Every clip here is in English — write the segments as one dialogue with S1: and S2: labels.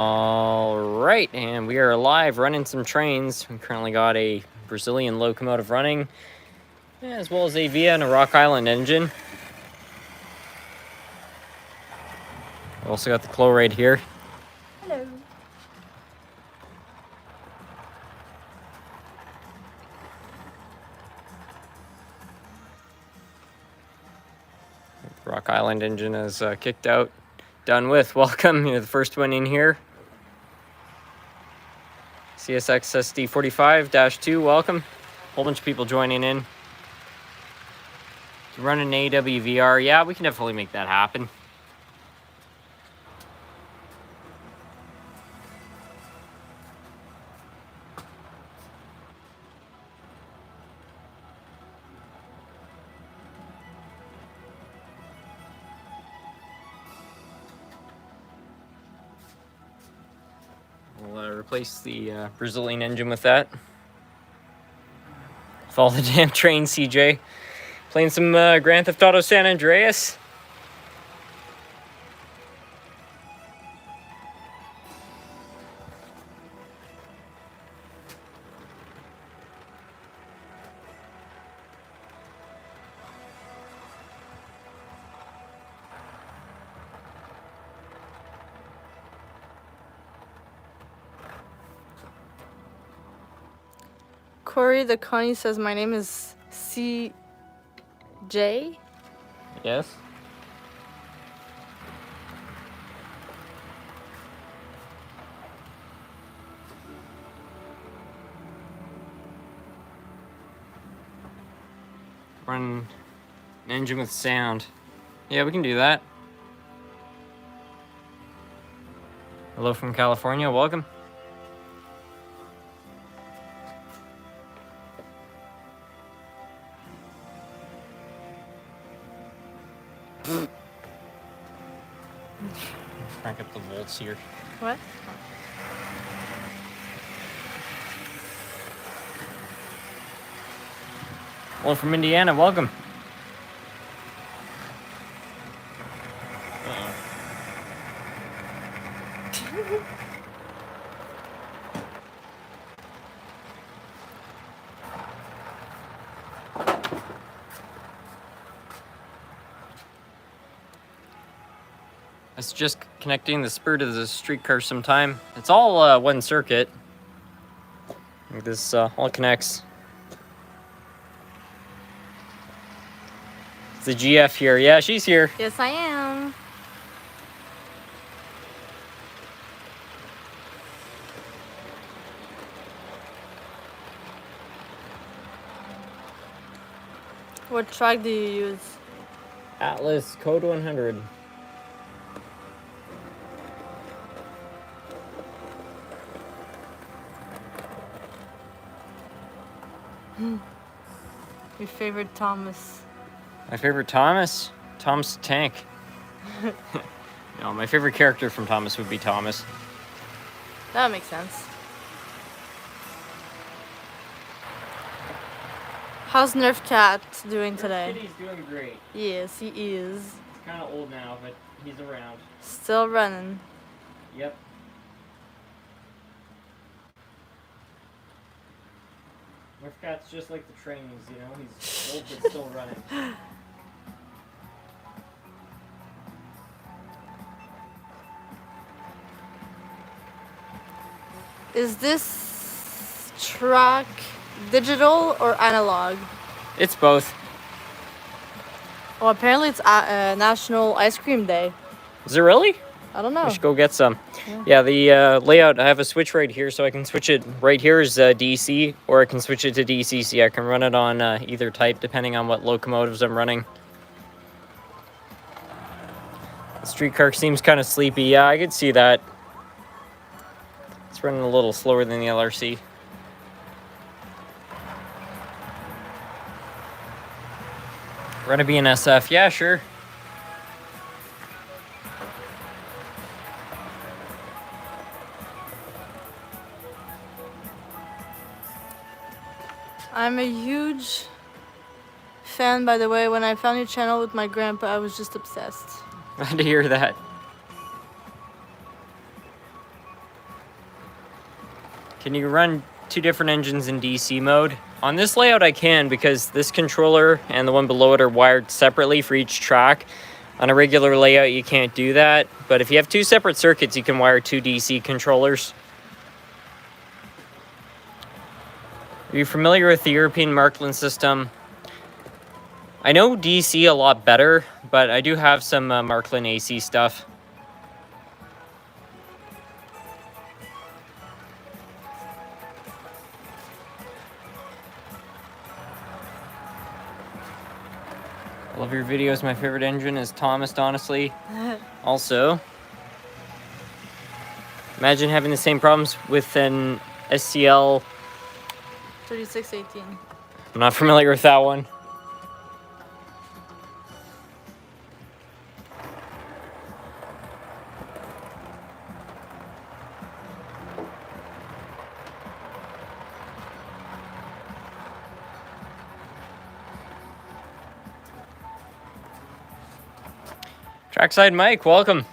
S1: All right, and we are live running some trains. We currently got a Brazilian locomotive running, as well as a Via and a Rock Island engine. We also got the Chloride here.
S2: Hello.
S1: The Rock Island engine is kicked out. Done with. Welcome. You're the first one in here. CSX SD45-2, welcome. Whole bunch of people joining in. You run an AWVR, yeah, we can definitely make that happen. We'll replace the Brazilian engine with that. Follow the damn train, CJ. Playing some Grand Theft Auto San Andreas.
S2: Corey the Connie says my name is CJ.
S1: Yes. Run an engine with sound. Yeah, we can do that. Hello from California, welcome. Crank up the volts here.
S2: What?
S1: Hello from Indiana, welcome. It's just connecting the spur to the streetcar sometime. It's all one circuit. This all connects. It's the GF here. Yeah, she's here.
S2: Yes, I am. What track do you use?
S1: Atlas Code 100.
S2: Your favorite Thomas?
S1: My favorite Thomas? Thomas the Tank. No, my favorite character from Thomas would be Thomas.
S2: That makes sense. How's Nerf Cat doing today?
S1: Kitty's doing great.
S2: Yes, he is.
S1: He's kind of old now, but he's around.
S2: Still running.
S1: Yep. Murphcat's just like the trains, you know? He's old but still running.
S2: Is this track digital or analog?
S1: It's both.
S2: Well, apparently it's National Ice Cream Day.
S1: Is it really?
S2: I don't know.
S1: I should go get some. Yeah, the layout, I have a switch right here, so I can switch it. Right here is DC, or I can switch it to DCC. I can run it on either type, depending on what locomotives I'm running. The streetcar seems kind of sleepy. Yeah, I could see that. It's running a little slower than the LRC. Run a BNSF. Yeah, sure.
S2: I'm a huge fan, by the way. When I found your channel with my grandpa, I was just obsessed.
S1: Glad to hear that. Can you run two different engines in DC mode? On this layout I can, because this controller and the one below it are wired separately for each track. On a regular layout you can't do that, but if you have two separate circuits you can wire two DC controllers. Are you familiar with the European Markland system? I know DC a lot better, but I do have some Markland AC stuff. I love your videos. My favorite engine is Thomas, honestly. Also, imagine having the same problems with an SCL
S2: 3618.
S1: I'm not familiar with that one. Trackside Mike, welcome.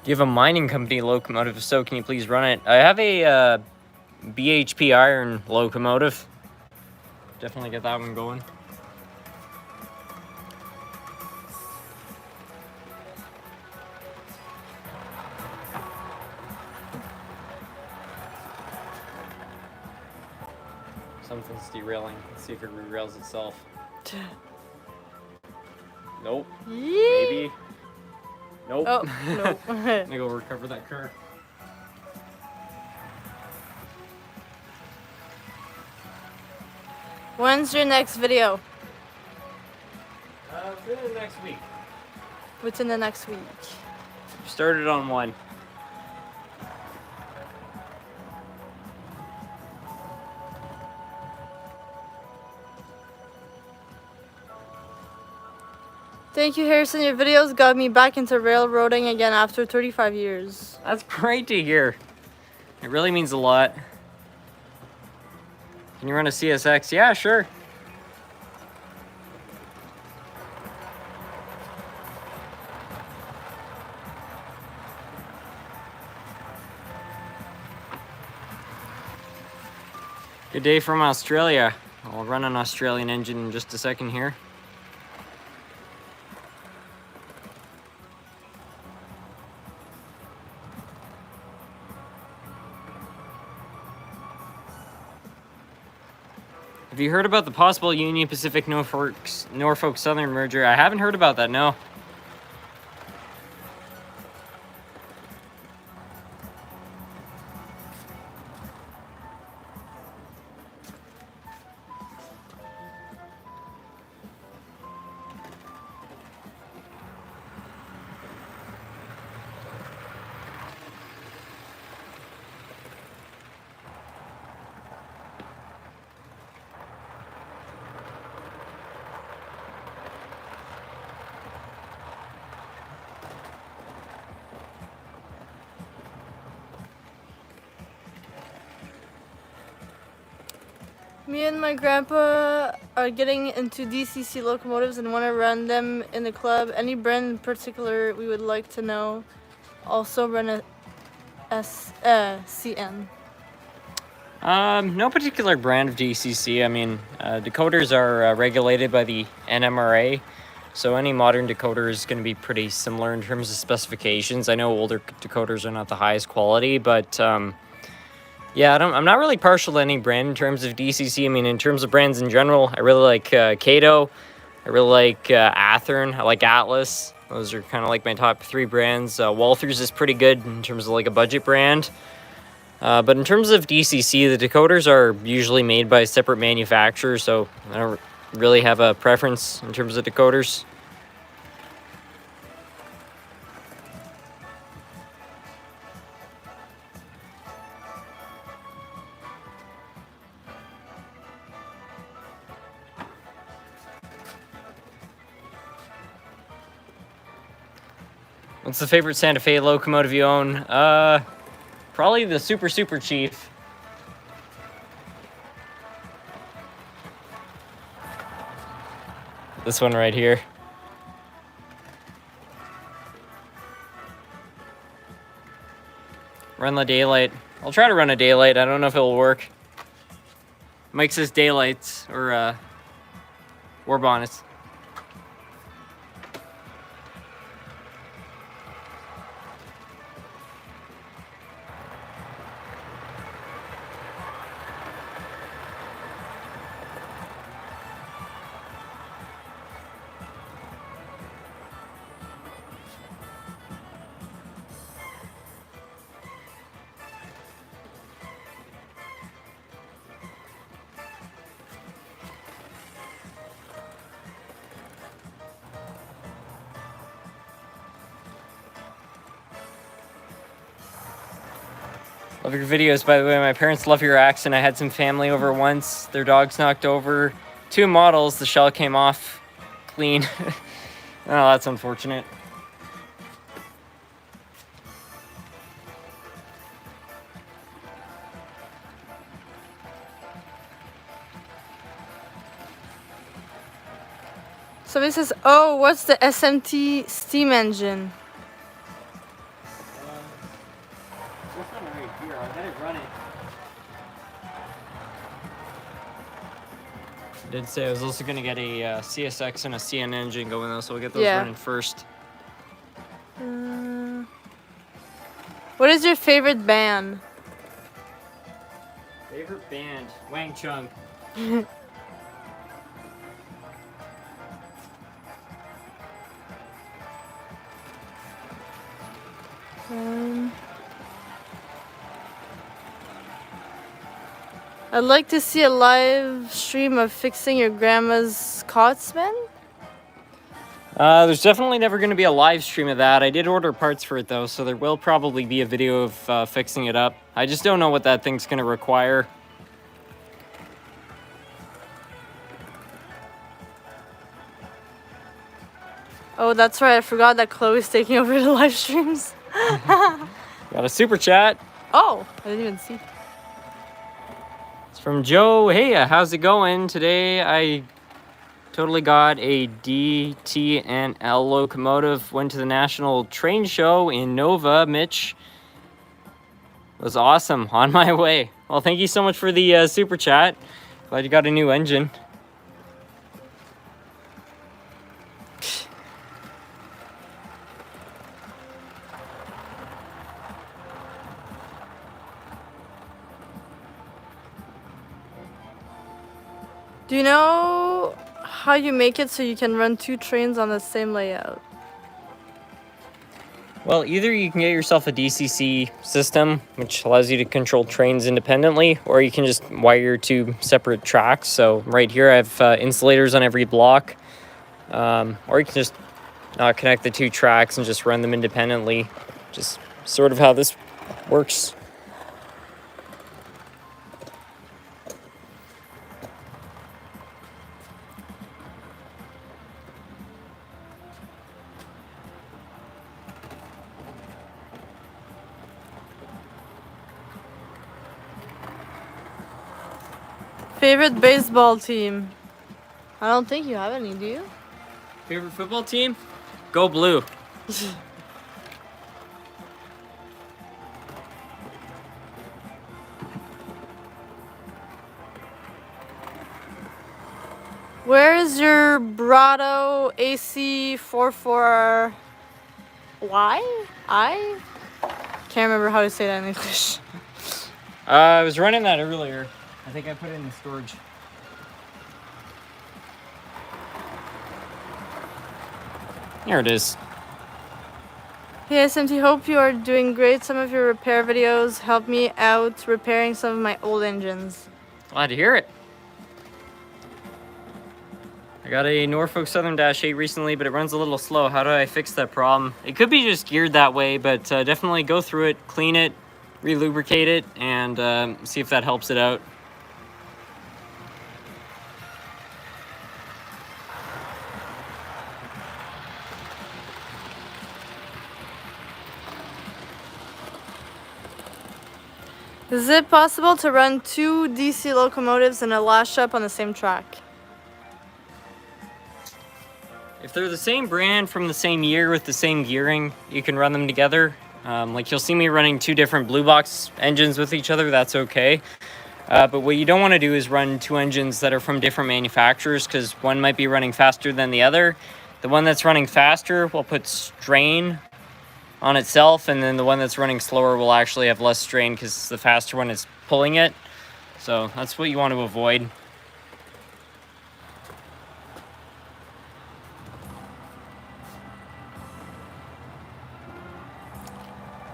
S1: Do you have a mining company locomotive? If so, can you please run it? I have a BHP iron locomotive. Definitely get that one going. Something's derailing. Let's see if it derails itself. Nope. Maybe. Nope.
S2: Oh, nope.
S1: I'm gonna go recover that car.
S2: When's your next video?
S1: Within the next week.
S2: Within the next week.
S1: Started on one.
S2: Thank you, Harrison. Your videos got me back into railroading again after 35 years.
S1: That's great to hear. It really means a lot. Can you run a CSX? Yeah, sure. Good day from Australia. I'll run an Australian engine in just a second here. Have you heard about the possible Union Pacific Norfolk Southern merger? I haven't heard about that, no.
S2: Me and my grandpa are getting into DCC locomotives and want to run them in the club. Any brand in particular we would like to know? Also run a CN.
S1: No particular brand of DCC. I mean, decoders are regulated by the NMRA, so any modern decoder is going to be pretty similar in terms of specifications. I know older decoders are not the highest quality, but yeah, I'm not really partial to any brand in terms of DCC. I mean, in terms of brands in general, I really like Kato. I really like Athearn. I like Atlas. Those are kind of like my top three brands. Walthers is pretty good in terms of like a budget brand. But in terms of DCC, the decoders are usually made by separate manufacturers, so I don't really have a preference in terms of decoders. What's the favorite Santa Fe locomotive you own? Probably the Super Chief. This one right here. Run the daylight. I'll try to run a daylight. I don't know if it'll work. Mike says daylights or war bonnets. Love your videos, by the way. My parents love your accent. I had some family over once. Their dogs knocked over 2 models. The shell came off clean. Oh, that's unfortunate.
S2: Somebody says, oh, what's the SMT steam engine?
S1: What's on right here? I gotta run it. I did say I was also gonna get a CSX and a CN engine going though, so we'll get those running first.
S2: What is your favorite band?
S1: Favorite band? Wang Chung.
S2: I'd like to see a live stream of fixing your grandma's Scotsman.
S1: There's definitely never going to be a live stream of that. I did order parts for it though, so there will probably be a video of fixing it up. I just don't know what that thing's going to require.
S2: Oh, that's right. I forgot that Chloe's taking over the live streams.
S1: Got a super chat.
S2: Oh, I didn't even see.
S1: It's from Joe. Hey, how's it going? Today I totally got a DTNL locomotive. Went to the National Train Show in Nova. Mitch was awesome. On my way. Well, thank you so much for the super chat. Glad you got a new engine.
S2: Do you know how you make it so you can run 2 trains on the same layout?
S1: Well, either you can get yourself a DCC system, which allows you to control trains independently, or you can just wire 2 separate tracks. So right here I have insulators on every block, or you can just connect the 2 tracks and just run them independently. Just sort of how this works.
S2: Favorite baseball team? I don't think you have any, do you?
S1: Favorite football team? Go Blue.
S2: Where is your Brado AC44Y? I can't remember how to say that in English.
S1: I was running that earlier. I think I put it in storage. Here it is.
S2: Hey SMT, hope you are doing great. Some of your repair videos help me out repairing some of my old engines.
S1: Glad to hear it. I got a Norfolk Southern Dash 8 recently, but it runs a little slow. How do I fix that problem? It could be just geared that way, but definitely go through it, clean it, re-lubricate it, and see if that helps it out.
S2: Is it possible to run 2 DC locomotives and a lash up on the same track?
S1: If they're the same brand from the same year with the same gearing, you can run them together. Like you'll see me running 2 different blue box engines with each other, that's okay. But what you don't want to do is run 2 engines that are from different manufacturers, because one might be running faster than the other. The one that's running faster will put strain on itself, and then the one that's running slower will actually have less strain because the faster one is pulling it. So that's what you want to avoid.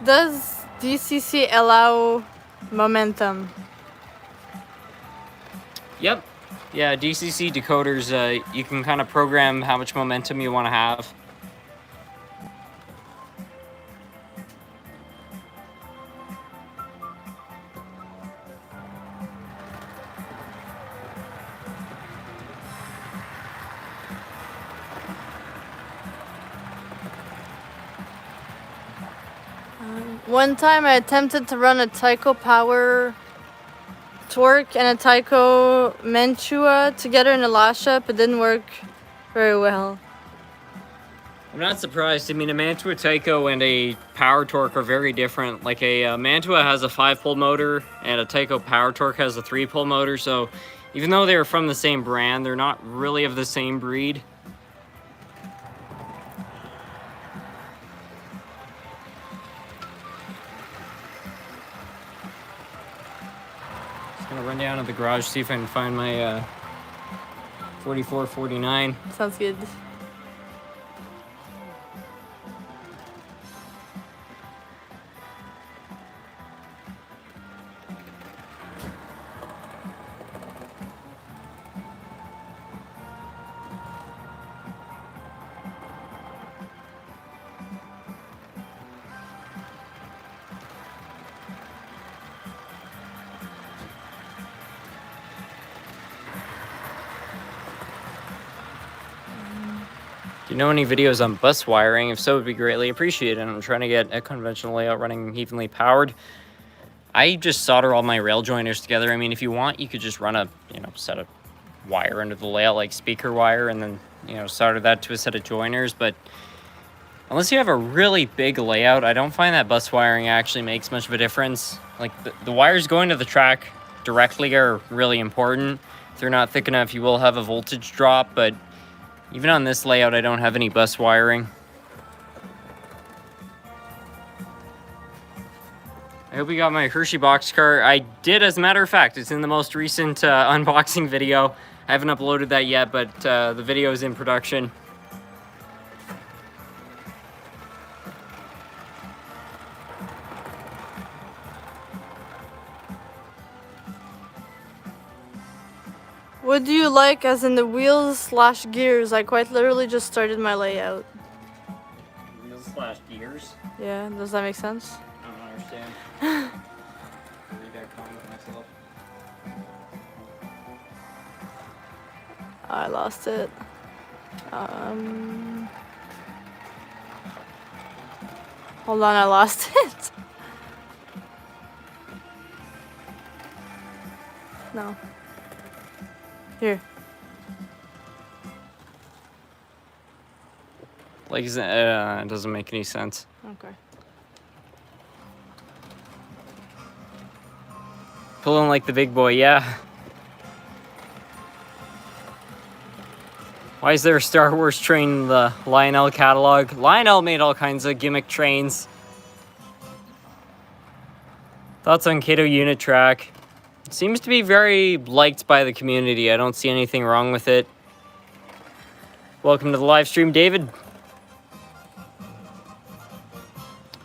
S2: Does DCC allow momentum?
S1: Yep. Yeah, DCC decoders, you can kind of program how much momentum you want to have.
S2: One time I attempted to run a Tyco Power Torque and a Tyco Mantua together in a lash up. It didn't work very well.
S1: I'm not surprised. I mean, a Mantua Tyco and a Power Torque are very different. Like a Mantua has a 5-pole motor and a Tyco Power Torque has a 3-pole motor. So even though they're from the same brand, they're not really of the same breed. Just gonna run down to the garage, see if I can find my 4449.
S2: Sounds good.
S1: Do you know any videos on bus wiring? If so, it would be greatly appreciated. I'm trying to get a conventional layout running evenly powered. I just solder all my rail joiners together. I mean, if you want, you could just run a, set of wire into the layout, like speaker wire, and then, solder that to a set of joiners. But unless you have a really big layout, I don't find that bus wiring actually makes much of a difference. Like, the wires going to the track directly are really important. If they're not thick enough, you will have a voltage drop, but even on this layout, I don't have any bus wiring. I hope you got my Hershey boxcar. I did, as a matter of fact. It's in the most recent unboxing video. I haven't uploaded that yet, but the video is in production.
S2: What do you like as in the wheels/gears? I quite literally just started my layout.
S1: Wheels/gears?
S2: Yeah, does that make sense?
S1: I don't understand. Read that comment myself.
S2: I lost it. Hold on, I lost it. No. Here.
S1: Like, it doesn't make any sense.
S2: Okay.
S1: Pulling like the big boy, yeah. Why is there a Star Wars train in the Lionel catalog? Lionel made all kinds of gimmick trains. Thoughts on Kato unit track? It seems to be very liked by the community. I don't see anything wrong with it. Welcome to the live stream, David.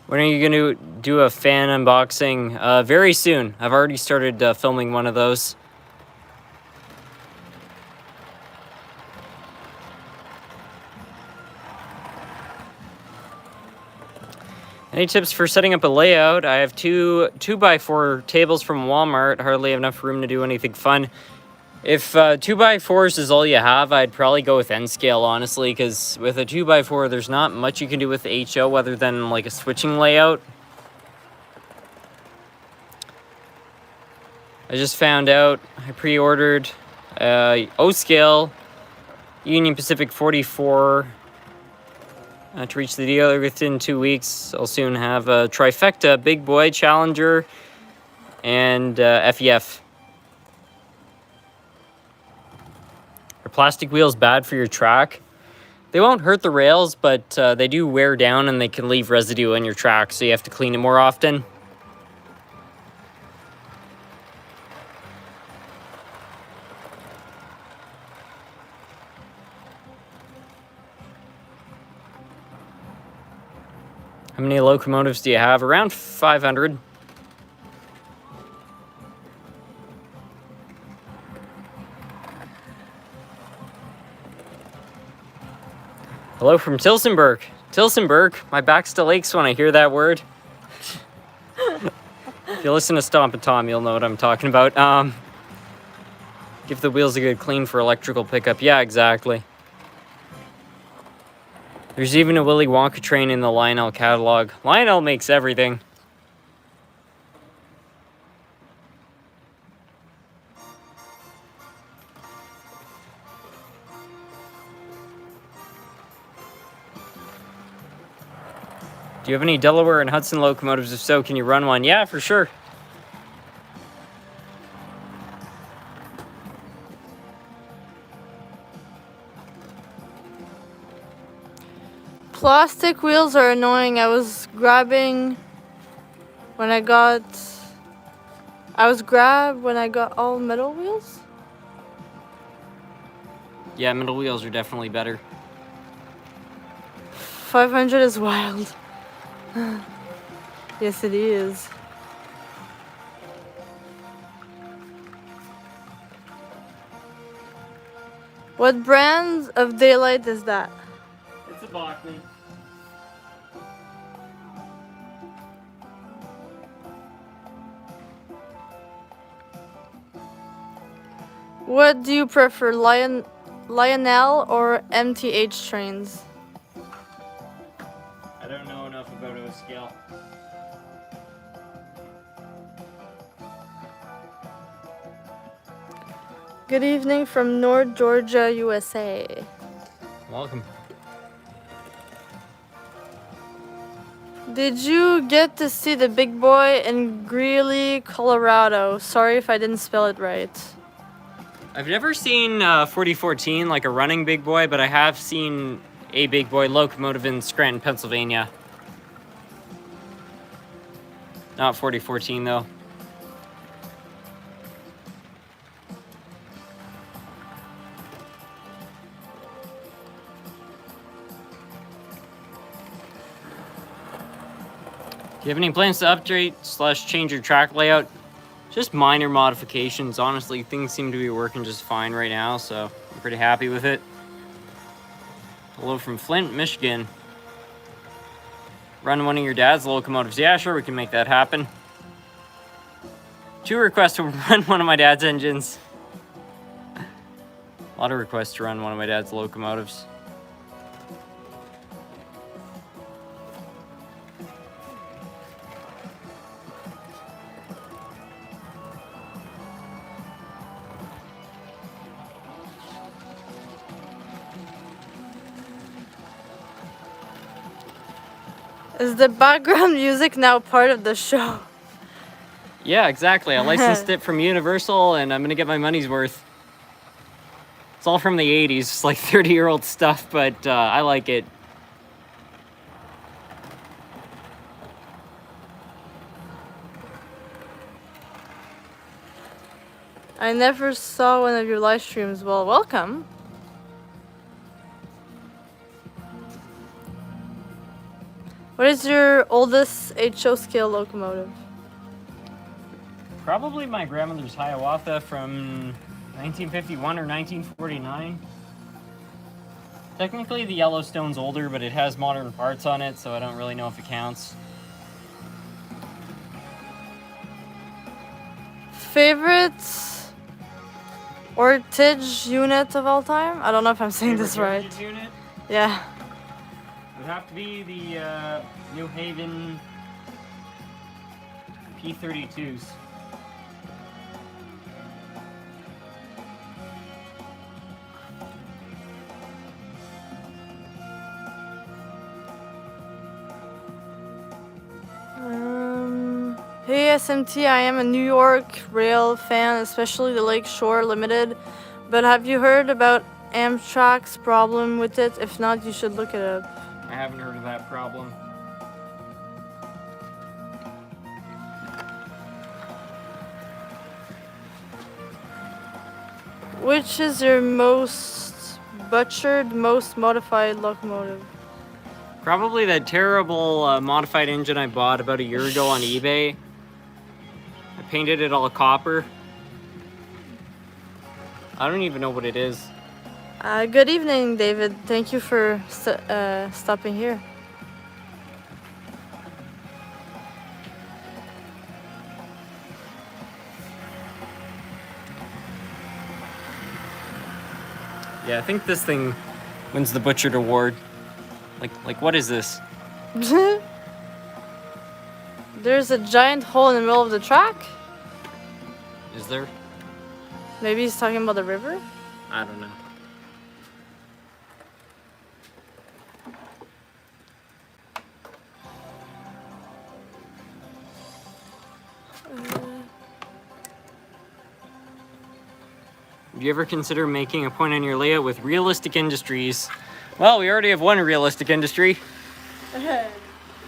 S1: When are you going to do a fan unboxing? Very soon. I've already started filming one of those. Any tips for setting up a layout? I have two 2x4 tables from Walmart. Hardly have enough room to do anything fun. If 2x4s is all you have, I'd probably go with N-scale, honestly, because with a 2x4, there's not much you can do with HO other than like a switching layout. I just found out I pre-ordered O-scale Union Pacific 44 to reach the dealer within 2 weeks. I'll soon have a trifecta, Big Boy, Challenger, and FEF. Are plastic wheels bad for your track? They won't hurt the rails, but they do wear down and they can leave residue in your track, so you have to clean it more often. How many locomotives do you have? Around 500. Hello from Tilsonburg. Tilsonburg, my back still aches when I hear that word. If you listen to Stompin' Tom, you'll know what I'm talking about. Give the wheels a good clean for electrical pickup. Yeah, exactly. There's even a Willy Wonka train in the Lionel catalog. Lionel makes everything. Do you have any Delaware and Hudson locomotives? If so, can you run one? Yeah, for sure.
S2: Plastic wheels are annoying. I was grabbed when I got all metal wheels.
S1: Yeah, metal wheels are definitely better.
S2: 500 is wild. Yes, it is. What brand of daylight is that?
S1: It's a Bachman.
S2: What do you prefer, Lionel or MTH trains?
S1: I don't know enough about O scale.
S2: Good evening from North Georgia, USA.
S1: Welcome.
S2: Did you get to see the Big Boy in Greeley, Colorado? Sorry if I didn't spell it right.
S1: I've never seen 4014, like a running Big Boy, but I have seen a Big Boy locomotive in Scranton, Pennsylvania. Not 4014 though. Do you have any plans to update / change your track layout? Just minor modifications. Honestly, things seem to be working just fine right now, so I'm pretty happy with it. Hello from Flint, Michigan. Run one of your dad's locomotives. Yeah, sure, we can make that happen. 2 requests to run one of my dad's engines. A lot of requests to run one of my dad's locomotives.
S2: Is the background music now part of the show?
S1: Yeah, exactly. I licensed it from Universal, and I'm gonna get my money's worth. It's all from the 80s. It's like 30-year-old stuff, but I like it.
S2: I never saw one of your live streams. Well, welcome. What is your oldest HO scale locomotive?
S1: Probably my grandmother's Hiawatha from 1951 or 1949. Technically, the Yellowstone's older, but it has modern parts on it, so I don't really know if it counts.
S2: Favorite Ortage unit of all time? I don't know if I'm saying this right.
S1: Unit?
S2: Yeah.
S1: It would have to be the New Haven P32s.
S2: Hey SMT, I am a New York Rail fan, especially the Lake Shore Limited. But have you heard about Amtrak's problem with it? If not, you should look it up.
S1: I haven't heard of that problem.
S2: Which is your most butchered, most modified locomotive?
S1: Probably that terrible modified engine I bought about a year ago on eBay. I painted it all copper. I don't even know what it is.
S2: Good evening, David. Thank you for stopping here.
S1: Yeah, I think this thing wins the Butchered Award. Like what is this?
S2: There's a giant hole in the middle of the track.
S1: Is there?
S2: Maybe he's talking about the river?
S1: I don't know. Do you ever consider making a point on your layout with realistic industries? Well, we already have one realistic industry.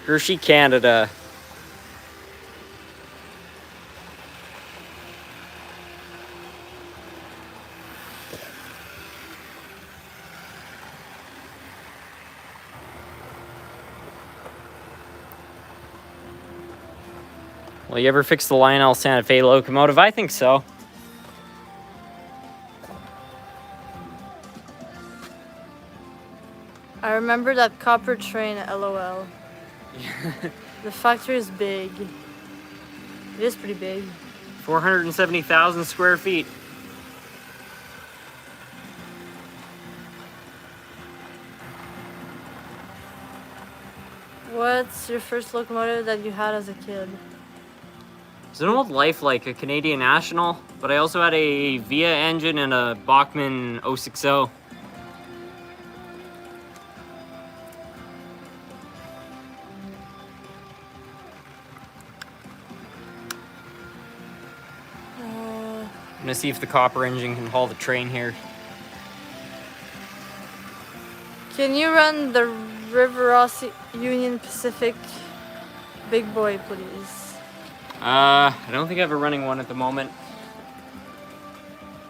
S1: Hershey, Canada. Will you ever fix the Lionel Santa Fe locomotive? I think so.
S2: I remember that copper train, LOL. The factory is big. It is pretty big.
S1: 470,000 square feet.
S2: What's your first locomotive that you had as a kid?
S1: It's an old Lifelike, a Canadian National, but I also had a Via engine and a Bachmann 060. I'm gonna see if the copper engine can haul the train here.
S2: Can you run the River Union Pacific Big Boy, please?
S1: I don't think I have a running one at the moment.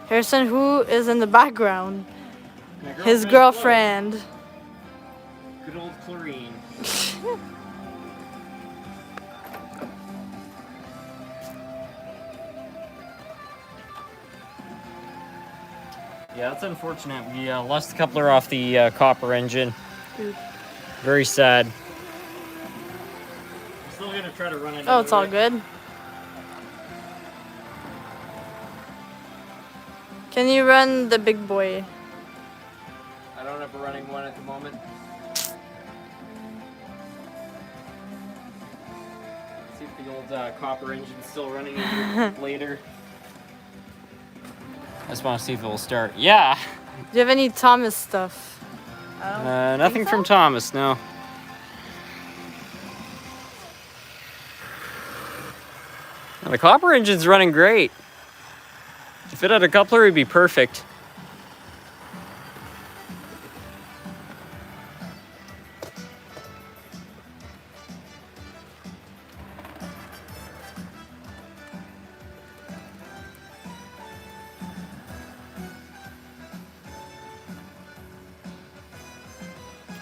S2: Harrison, who is in the background?
S1: My
S2: His girlfriend.
S1: Good old Chlorine. Yeah, that's unfortunate. We lost the coupler off the copper engine.
S2: Ooh.
S1: Very sad. I'm still gonna try to run it.
S2: Oh, it's all good. Can you run the big boy?
S1: I don't have a running one at the moment. Let's see if the old copper engine's still running a year later. I just want to see if it will start. Yeah!
S2: Do you have any Thomas stuff?
S1: Nothing from Thomas, no. Now, the copper engine's running great. If it had a coupler, it'd be perfect.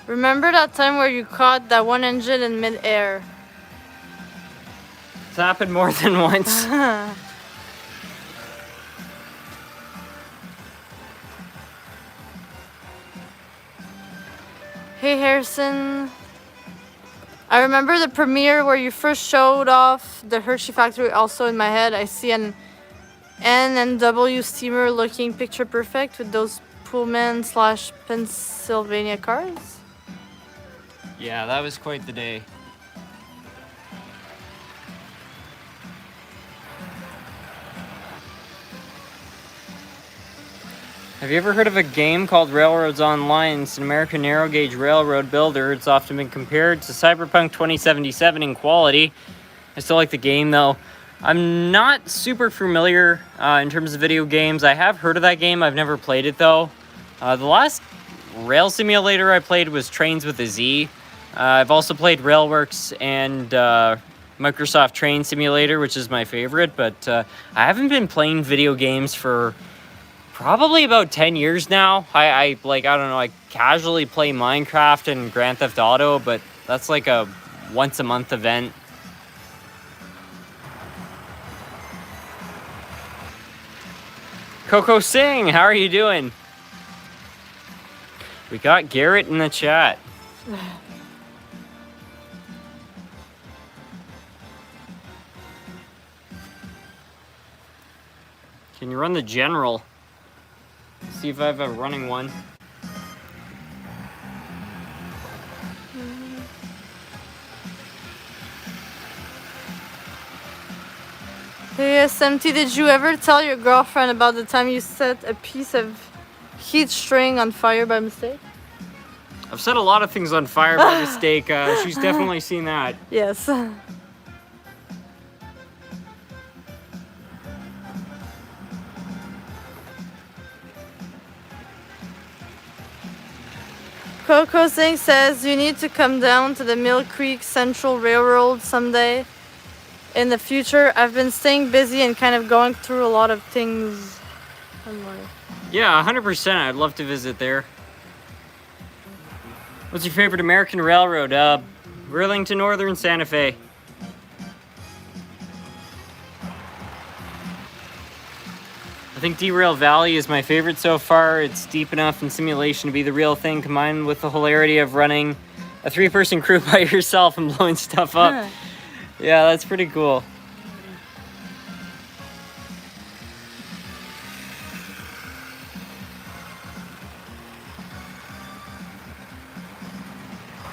S2: Remember that time where you caught that one engine in mid-air?
S1: It's happened more than once.
S2: Hey Harrison, I remember the premiere where you first showed off the Hershey factory. Also in my head, I see an N&W steamer looking picture perfect with those Pullman / Pennsylvania cars.
S1: Yeah, that was quite the day. Have you ever heard of a game called Railroads Online? It's an American narrow gauge railroad builder. It's often been compared to Cyberpunk 2077 in quality. I still like the game though. I'm not super familiar in terms of video games. I have heard of that game. I've never played it though. The last rail simulator I played was Trains with a Z. I've also played Railworks and Microsoft Train Simulator, which is my favorite, but I haven't been playing video games for probably about 10 years now. I don't know, I casually play Minecraft and Grand Theft Auto, but that's like a once a month event. Coco Singh, how are you doing? We got Garrett in the chat. Can you run the general? See if I have a running one.
S2: Hey SMT, did you ever tell your girlfriend about the time you set a piece of heat string on fire by mistake?
S1: I've set a lot of things on fire by mistake. She's definitely seen that.
S2: Yes. Coco Singh says you need to come down to the Mill Creek Central Railroad someday in the future. I've been staying busy and kind of going through a lot of things.
S1: Yeah, 100%. I'd love to visit there. What's your favorite American railroad? Burlington Northern, Santa Fe. I think Derail Valley is my favorite so far. It's deep enough in simulation to be the real thing, combined with the hilarity of running a 3-person crew by yourself and blowing stuff up. Yeah, that's pretty cool.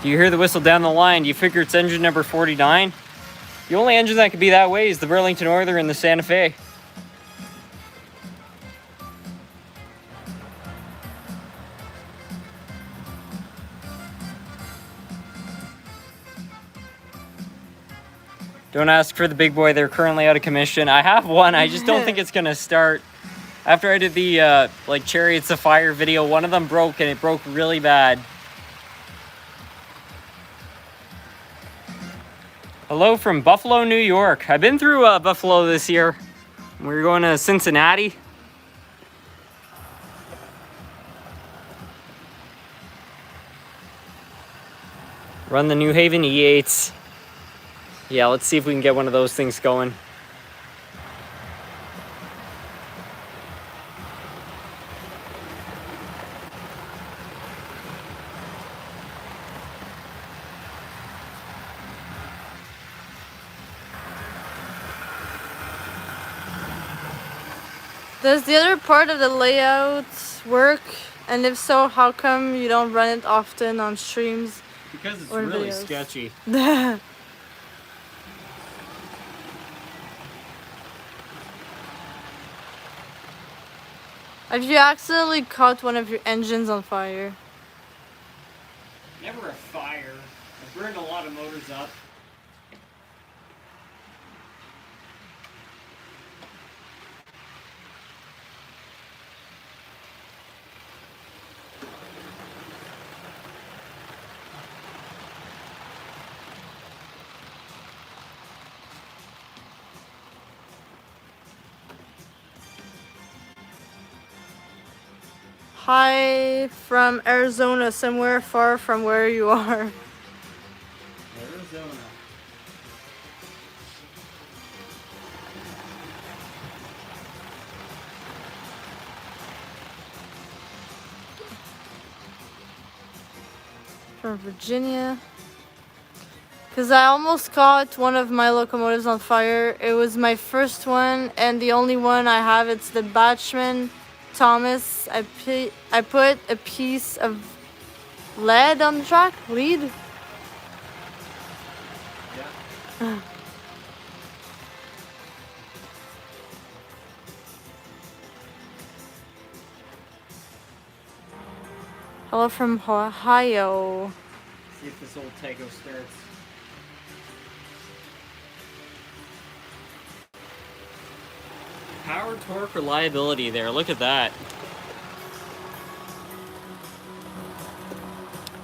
S1: Do you hear the whistle down the line? Do you figure it's engine number 49? The only engine that could be that way is the Burlington Northern and the Santa Fe. Don't ask for the big boy, they're currently out of commission. I have one, I just don't think it's gonna start. After I did the Chariots of Fire video, one of them broke and it broke really bad. Hello from Buffalo, New York. I've been through Buffalo this year. We were going to Cincinnati. Run the New Haven E8s. Yeah, let's see if we can get one of those things going.
S2: Does the other part of the layout work? And if so, how come you don't run it often on streams?
S1: Because it's really
S2: videos?
S1: sketchy.
S2: Have you accidentally caught one of your engines on fire?
S1: Never a fire. I've burned a lot of motors up.
S2: Hi from Arizona, somewhere far from where you are.
S1: Arizona.
S2: From Virginia. Because I almost caught one of my locomotives on fire. It was my first one and the only one I have. It's the Batchman Thomas. I put a piece of lead on the track. Lead?
S1: Yeah.
S2: Hello from Ohio.
S1: See if this old Tego starts. Power, torque, reliability there. Look at that.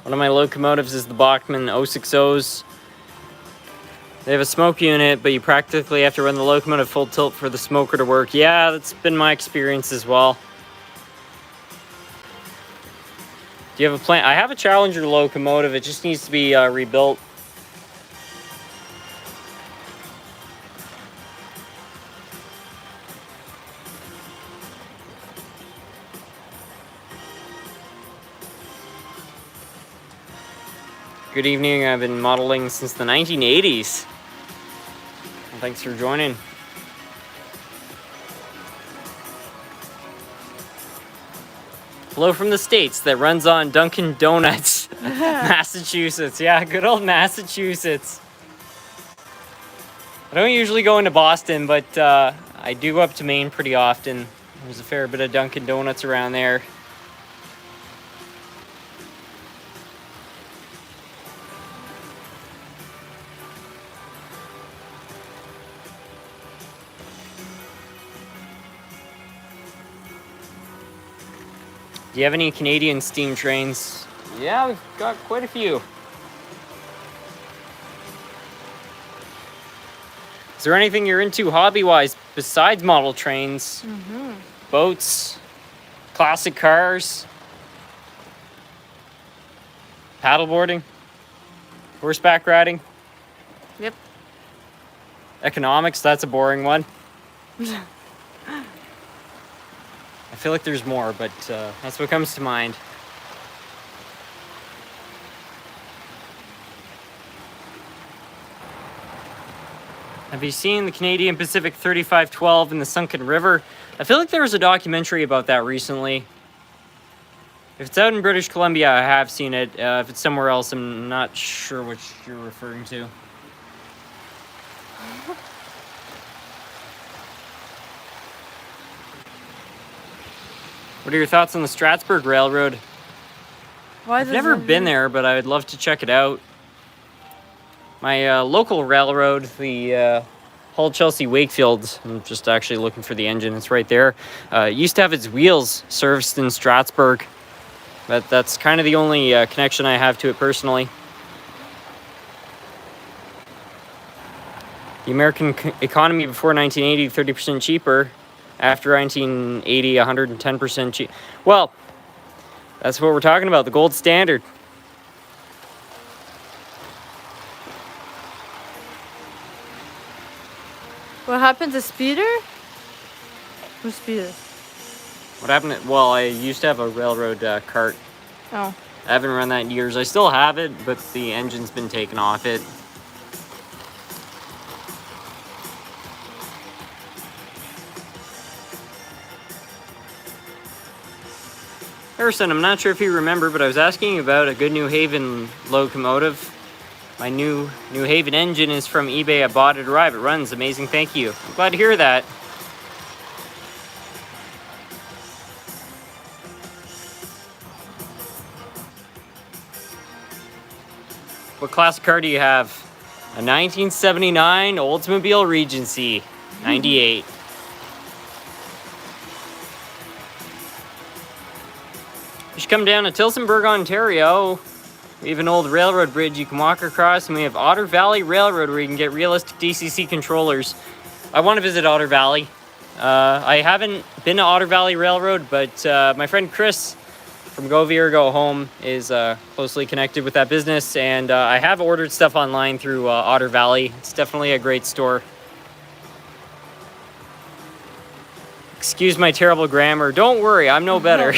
S1: One of my locomotives is the Bachmann 060s. They have a smoke unit, but you practically have to run the locomotive full tilt for the smoker to work. Yeah, that's been my experience as well. Do you have a plan? I have a Challenger locomotive. It just needs to be rebuilt. Good evening. I've been modeling since the 1980s. Well, thanks for joining. Hello from the States that runs on Dunkin' Donuts, Massachusetts. Yeah, good old Massachusetts. I don't usually go into Boston, but I do go up to Maine pretty often. There's a fair bit of Dunkin' Donuts around there. Do you have any Canadian steam trains? Yeah, we've got quite a few. Is there anything you're into hobby-wise besides model trains?
S2: Mm-hmm.
S1: Boats? Classic cars? Paddleboarding? Horseback riding?
S2: Yep.
S1: Economics, that's a boring one. I feel like there's more, but that's what comes to mind. Have you seen the Canadian Pacific 3512 in the Sunken River? I feel like there was a documentary about that recently. If it's out in British Columbia, I have seen it. If it's somewhere else, I'm not sure which you're referring to. What are your thoughts on the Strasbourg Railroad? I've never been there, but I would love to check it out. My local railroad, the Hull Chelsea Wakefield, I'm just actually looking for the engine, it's right there, used to have its wheels serviced in Strasbourg. That's kind of the only connection I have to it personally. The American economy before 1980, 30% cheaper. After 1980, 110% cheap. Well, that's what we're talking about, the gold standard.
S2: What happened to Speeder? Who's Speeder?
S1: What happened? Well, I used to have a railroad cart.
S2: Oh.
S1: I haven't run that in years. I still have it, but the engine's been taken off it. Harrison, I'm not sure if you remember, but I was asking about a good New Haven locomotive. My New Haven engine is from eBay. I bought it, arrived. It runs amazing. Thank you. I'm glad to hear that. What classic car do you have? A 1979 Oldsmobile Regency, 98. You should come down to Tillsonburg, Ontario. We have an old railroad bridge you can walk across, and we have Otter Valley Railroad where you can get realistic DCC controllers. I want to visit Otter Valley. I haven't been to Otter Valley Railroad, but my friend Chris from Go Veer Go Home is closely connected with that business, and I have ordered stuff online through Otter Valley. It's definitely a great store. Excuse my terrible grammar. Don't worry, I'm no better.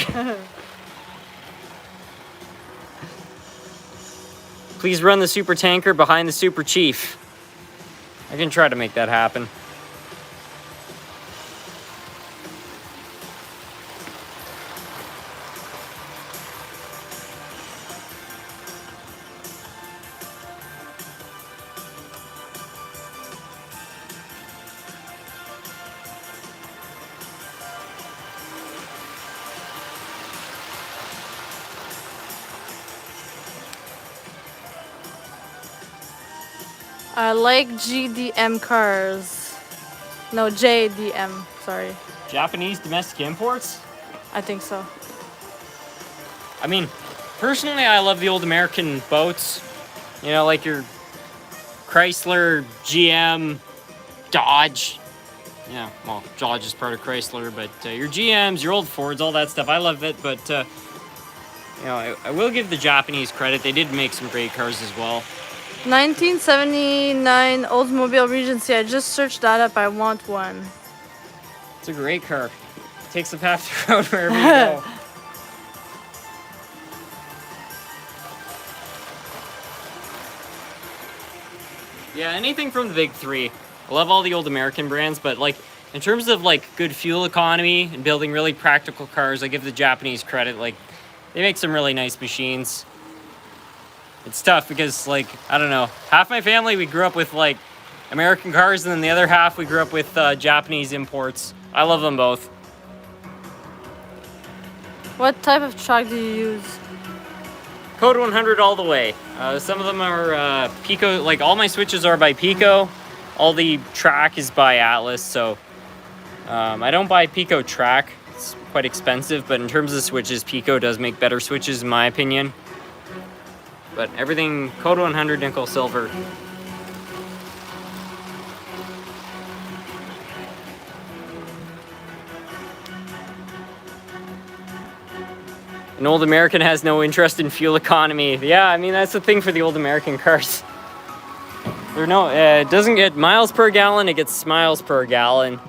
S1: Please run the super tanker behind the super chief. I can try to make that happen.
S2: I like GDM cars. No, JDM. Sorry.
S1: Japanese domestic imports?
S2: I think so.
S1: I mean, personally, I love the old American boats. You know, like your Chrysler, GM, Dodge. Yeah, well, Dodge is part of Chrysler, but your GMs, your old Fords, all that stuff, I love it. But, you know, I will give the Japanese credit. They did make some great cars as well.
S2: 1979 Oldsmobile Regency. I just searched that up. I want one.
S1: It's a great car. It takes up half the road wherever you go. Yeah, anything from the big three. I love all the old American brands, but like in terms of like good fuel economy and building really practical cars, I give the Japanese credit. Like they make some really nice machines. It's tough because like, I don't know, half my family, we grew up with like American cars, and then the other half we grew up with Japanese imports. I love them both.
S2: What type of track do you use?
S1: Code 100 all the way. Some of them are Pico, like all my switches are by Pico. All the track is by Atlas, so I don't buy Pico track. It's quite expensive, but in terms of switches, Pico does make better switches in my opinion. But everything Code 100 nickel silver. An old American has no interest in fuel economy. Yeah, I mean, that's the thing for the old American cars. They're no, it doesn't get miles per gallon, it gets miles per gallon.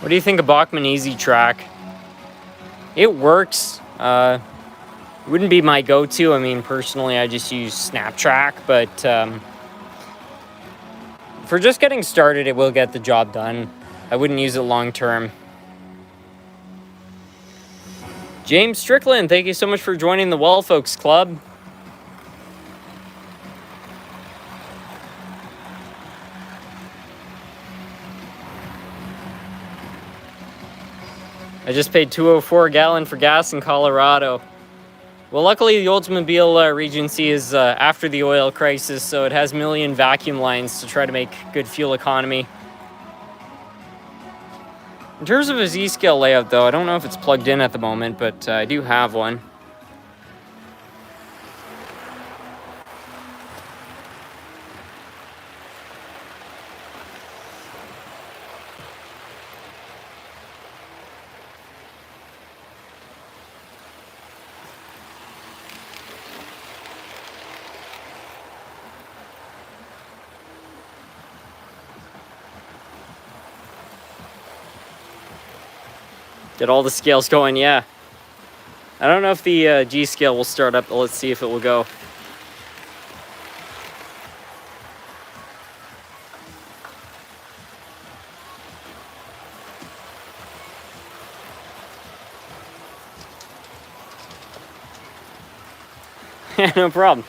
S1: What do you think of Bachmann Easy Track? It works. Wouldn't be my go-to. I mean, personally, I just use SnapTrack, but for just getting started, it will get the job done. I wouldn't use it long-term. James Strickland, thank you so much for joining the Well Folks Club. I just paid $2.04 a gallon for gas in Colorado. Well, luckily the Oldsmobile Regency is after the oil crisis, so it has million vacuum lines to try to make good fuel economy. In terms of a Z-scale layout, though, I don't know if it's plugged in at the moment, but I do have one. Get all the scales going, yeah. I don't know if the G scale will start up, but let's see if it will go. No problem.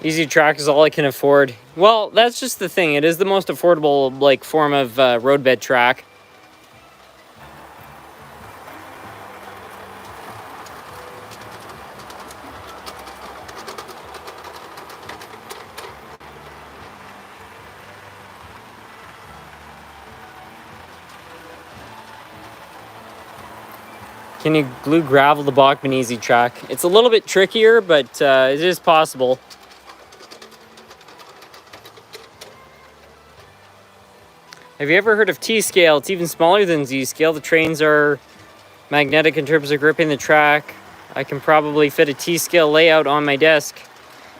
S1: Easy Track is all I can afford. Well, that's just the thing. It is the most affordable like form of roadbed track. Can you glue gravel to Bachmann Easy Track? It's a little bit trickier, but it is possible. Have you ever heard of T-scale? It's even smaller than Z-scale. The trains are magnetic in terms of gripping the track. I can probably fit a T-scale layout on my desk.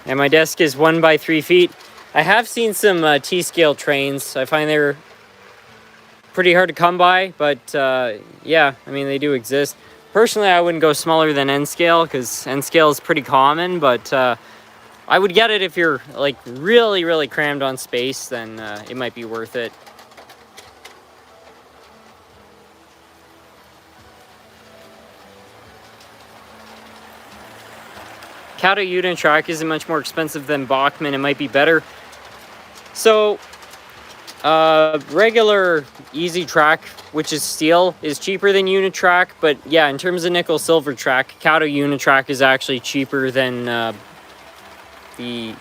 S1: And my desk is 1 by 3 feet. I have seen some T-scale trains. I find they're pretty hard to come by, but yeah, I mean, they do exist. Personally, I wouldn't go smaller than N-scale because N-scale is pretty common, but I would get it if you're like really, really crammed on space, then it might be worth it. Kato Unitrack isn't much more expensive than Bachmann. It might be better. So, regular Easy Track, which is steel, is cheaper than Unitrack. But yeah, in terms of nickel silver track, Kato Unitrack is actually cheaper than the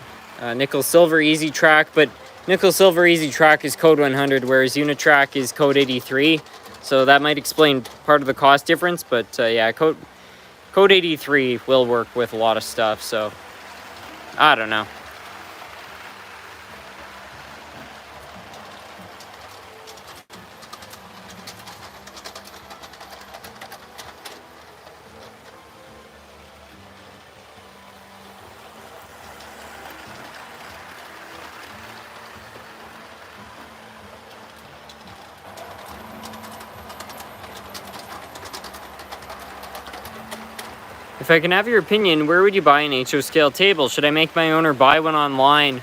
S1: nickel silver Easy Track. But nickel silver Easy Track is code 100, whereas Unitrack is code 83. So that might explain part of the cost difference. But yeah, Code 83 will work with a lot of stuff, so I don't know. If I can have your opinion, where would you buy an HO scale table? Should I make my own or buy one online?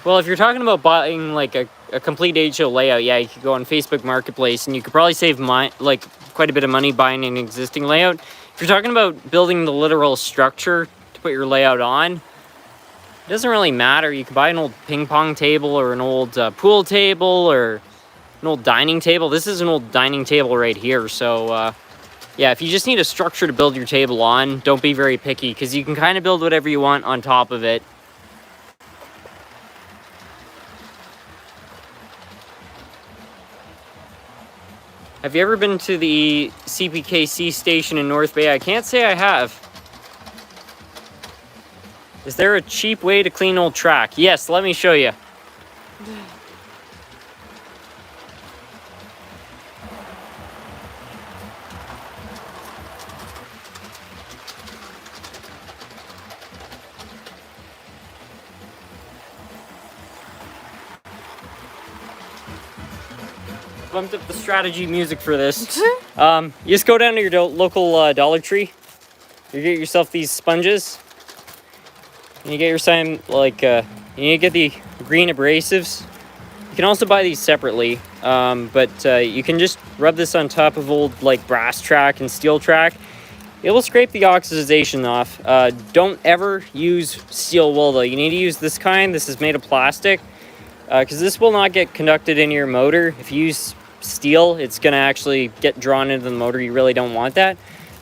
S1: Well, if you're talking about buying like a complete HO layout, yeah, you could go on Facebook Marketplace and you could probably save quite a bit of money buying an existing layout. If you're talking about building the literal structure to put your layout on, it doesn't really matter. You can buy an old ping pong table or an old pool table or an old dining table. This is an old dining table right here, so yeah, if you just need a structure to build your table on, don't be very picky because you can kind of build whatever you want on top of it. Have you ever been to the CPKC station in North Bay? I can't say I have. Is there a cheap way to clean old track? Yes, let me show you. Bumped up the strategy music for this. You just go down to your local Dollar Tree. You get yourself these sponges. And you get your you need to get the green abrasives. You can also buy these separately, but you can just rub this on top of old like brass track and steel track. It will scrape the oxidization off. Don't ever use steel wool though. You need to use this kind. This is made of plastic because this will not get conducted in your motor. If you use steel, it's gonna actually get drawn into the motor. You really don't want that.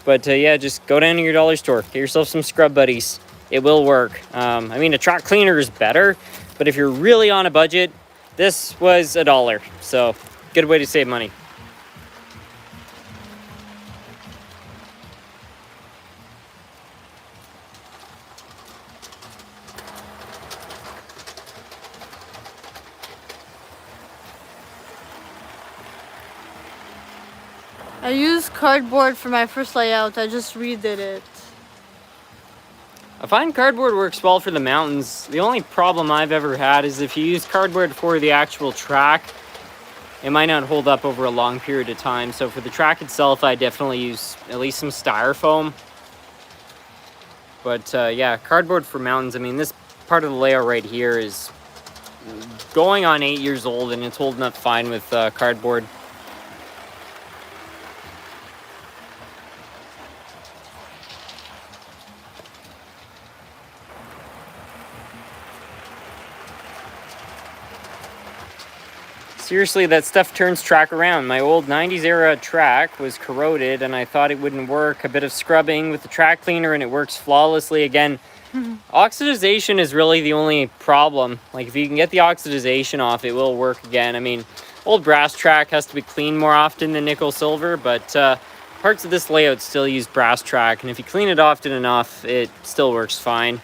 S1: But yeah, just go down to your dollar store, get yourself some scrub buddies. It will work. I mean, a track cleaner is better, but if you're really on a budget, this was $1, so good way to save money.
S2: I used cardboard for my first layout. I just redid it.
S1: I find cardboard works well for the mountains. The only problem I've ever had is if you use cardboard for the actual track, it might not hold up over a long period of time. So for the track itself, I definitely use at least some styrofoam. But yeah, cardboard for mountains. I mean, this part of the layout right here is going on 8 years old and it's holding up fine with cardboard. Seriously, that stuff turns track around. My old 90s era track was corroded and I thought it wouldn't work. A bit of scrubbing with the track cleaner and it works flawlessly again. Oxidization is really the only problem. Like if you can get the oxidization off, it will work again. I mean, old brass track has to be cleaned more often than nickel silver, but parts of this layout still use brass track. And if you clean it often enough, it still works fine.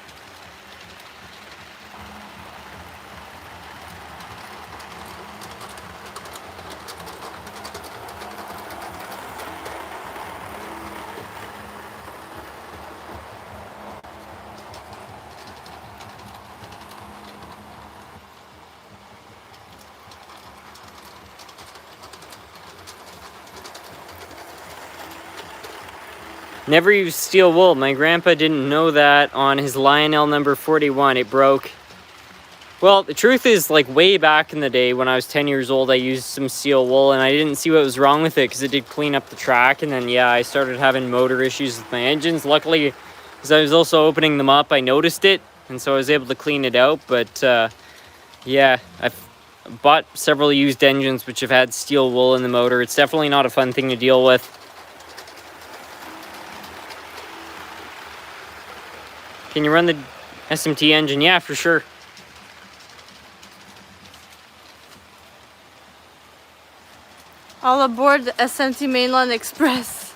S1: Never use steel wool. My grandpa didn't know that on his Lionel number 41. It broke. Well, the truth is, like, way back in the day when I was 10 years old, I used some steel wool and I didn't see what was wrong with it because it did clean up the track. And then, yeah, I started having motor issues with my engines. Luckily, as I was also opening them up, I noticed it. And so I was able to clean it out. But, yeah, I've bought several used engines which have had steel wool in the motor. It's definitely not a fun thing to deal with. Can you run the SMT engine? Yeah, for sure.
S2: All aboard the SMT Mainline Express.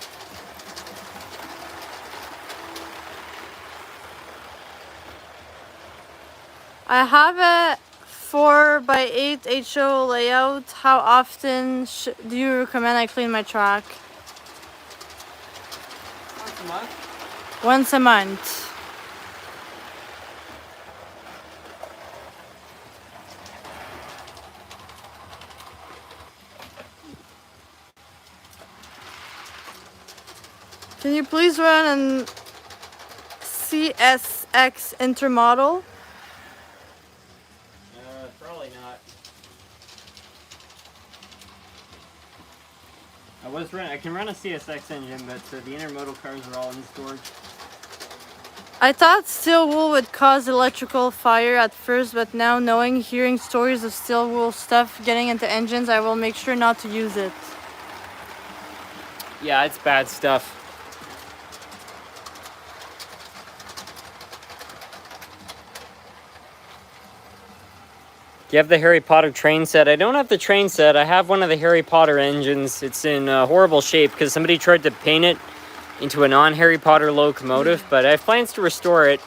S2: I have a 4x8 HO layout. How often do you recommend I clean my track?
S1: Once a month.
S2: Once a month. Can you please run an CSX intermodal?
S1: Probably not. I can run a CSX engine, but the intermodal cars are all in storage.
S2: I thought steel wool would cause electrical fire at first, but now hearing stories of steel wool stuff getting into engines, I will make sure not to use it.
S1: Yeah, it's bad stuff. Do you have the Harry Potter train set? I don't have the train set. I have one of the Harry Potter engines. It's in horrible shape because somebody tried to paint it into a non-Harry Potter locomotive, but I have plans to restore it.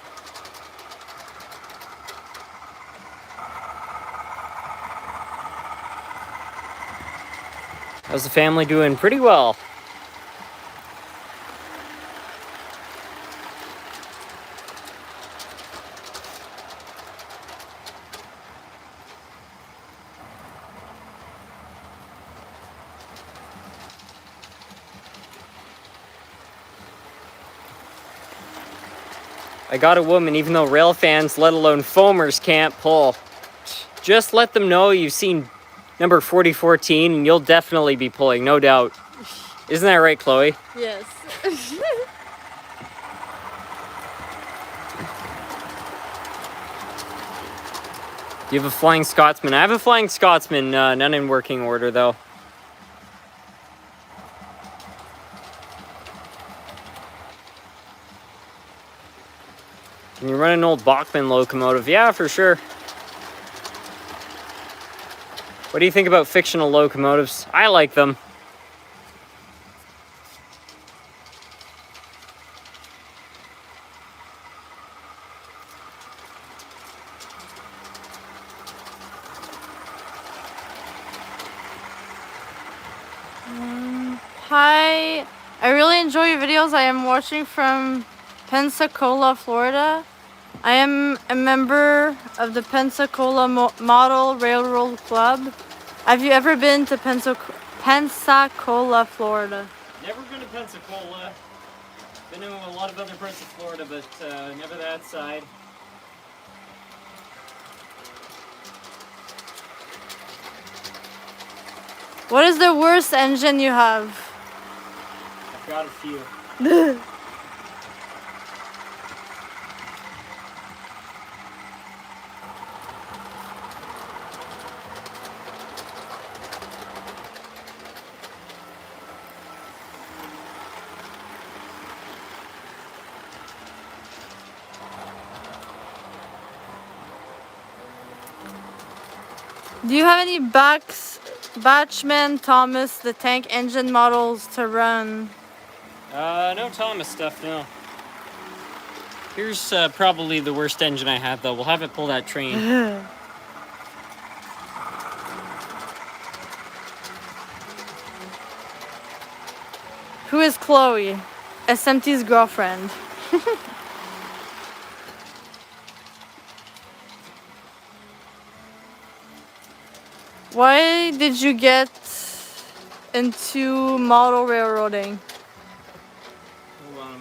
S1: How's the family doing? Pretty well. I got a woman, even though rail fans, let alone foamers, can't pull. Just let them know you've seen number 4014 and you'll definitely be pulling, no doubt. Isn't that right, Chloe?
S2: Yes.
S1: Do you have a Flying Scotsman? I have a Flying Scotsman, none in working order though. Can you run an old Bachmann locomotive? Yeah, for sure. What do you think about fictional locomotives? I like them.
S2: Hi, I really enjoy your videos. I am watching from Pensacola, Florida. I am a member of the Pensacola Model Railroad Club. Have you ever been to Pensacola, Florida?
S1: Never been to Pensacola. Been to a lot of other parts of Florida, but never that side.
S2: What is the worst engine you have?
S1: I've got a few.
S2: Do you have any Batchman Thomas the tank engine models to run?
S1: No Thomas stuff, no. Here's probably the worst engine I have, though. We'll have it pull that train.
S2: Who is Chloe? SMT's girlfriend. Why did you get into model railroading?
S1: Hold on a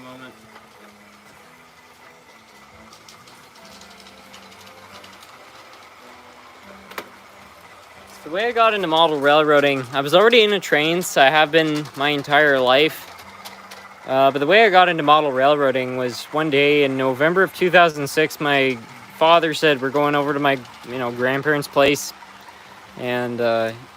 S1: The way I got into model railroading, I was already into trains. I have been my entire life. But the way I got into model railroading was one day in November of 2006. My father said, we're going over to my grandparents' place. And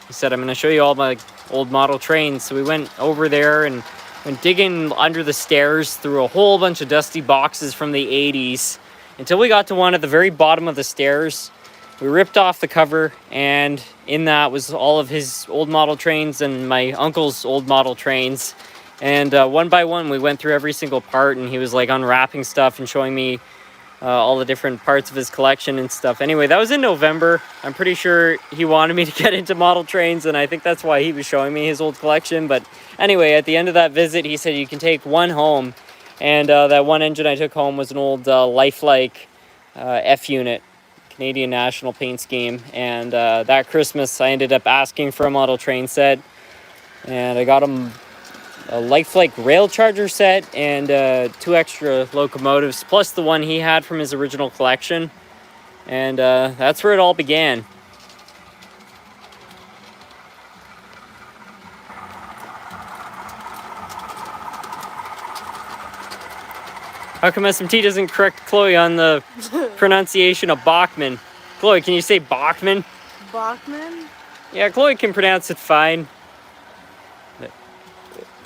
S1: he said, I'm going to show you all my old model trains. So we went over there and went digging under the stairs through a whole bunch of dusty boxes from the 80s until we got to one at the very bottom of the stairs. We ripped off the cover, and in that was all of his old model trains and my uncle's old model trains. And one by one, we went through every single part, and he was like unwrapping stuff and showing me all the different parts of his collection and stuff. Anyway, that was in November. I'm pretty sure he wanted me to get into model trains, and I think that's why he was showing me his old collection. But anyway, at the end of that visit, he said you can take one home, and that one engine I took home was an old Lifelike F unit, Canadian National Paint Scheme. And that Christmas, I ended up asking for a model train set, and I got him a Lifelike rail charger set and 2 extra locomotives, plus the one he had from his original collection. And that's where it all began. How come SMT doesn't correct Chloe on the pronunciation of Bachman? Chloe, can you say Bachman?
S2: Bachman?
S1: Yeah, Chloe can pronounce it fine.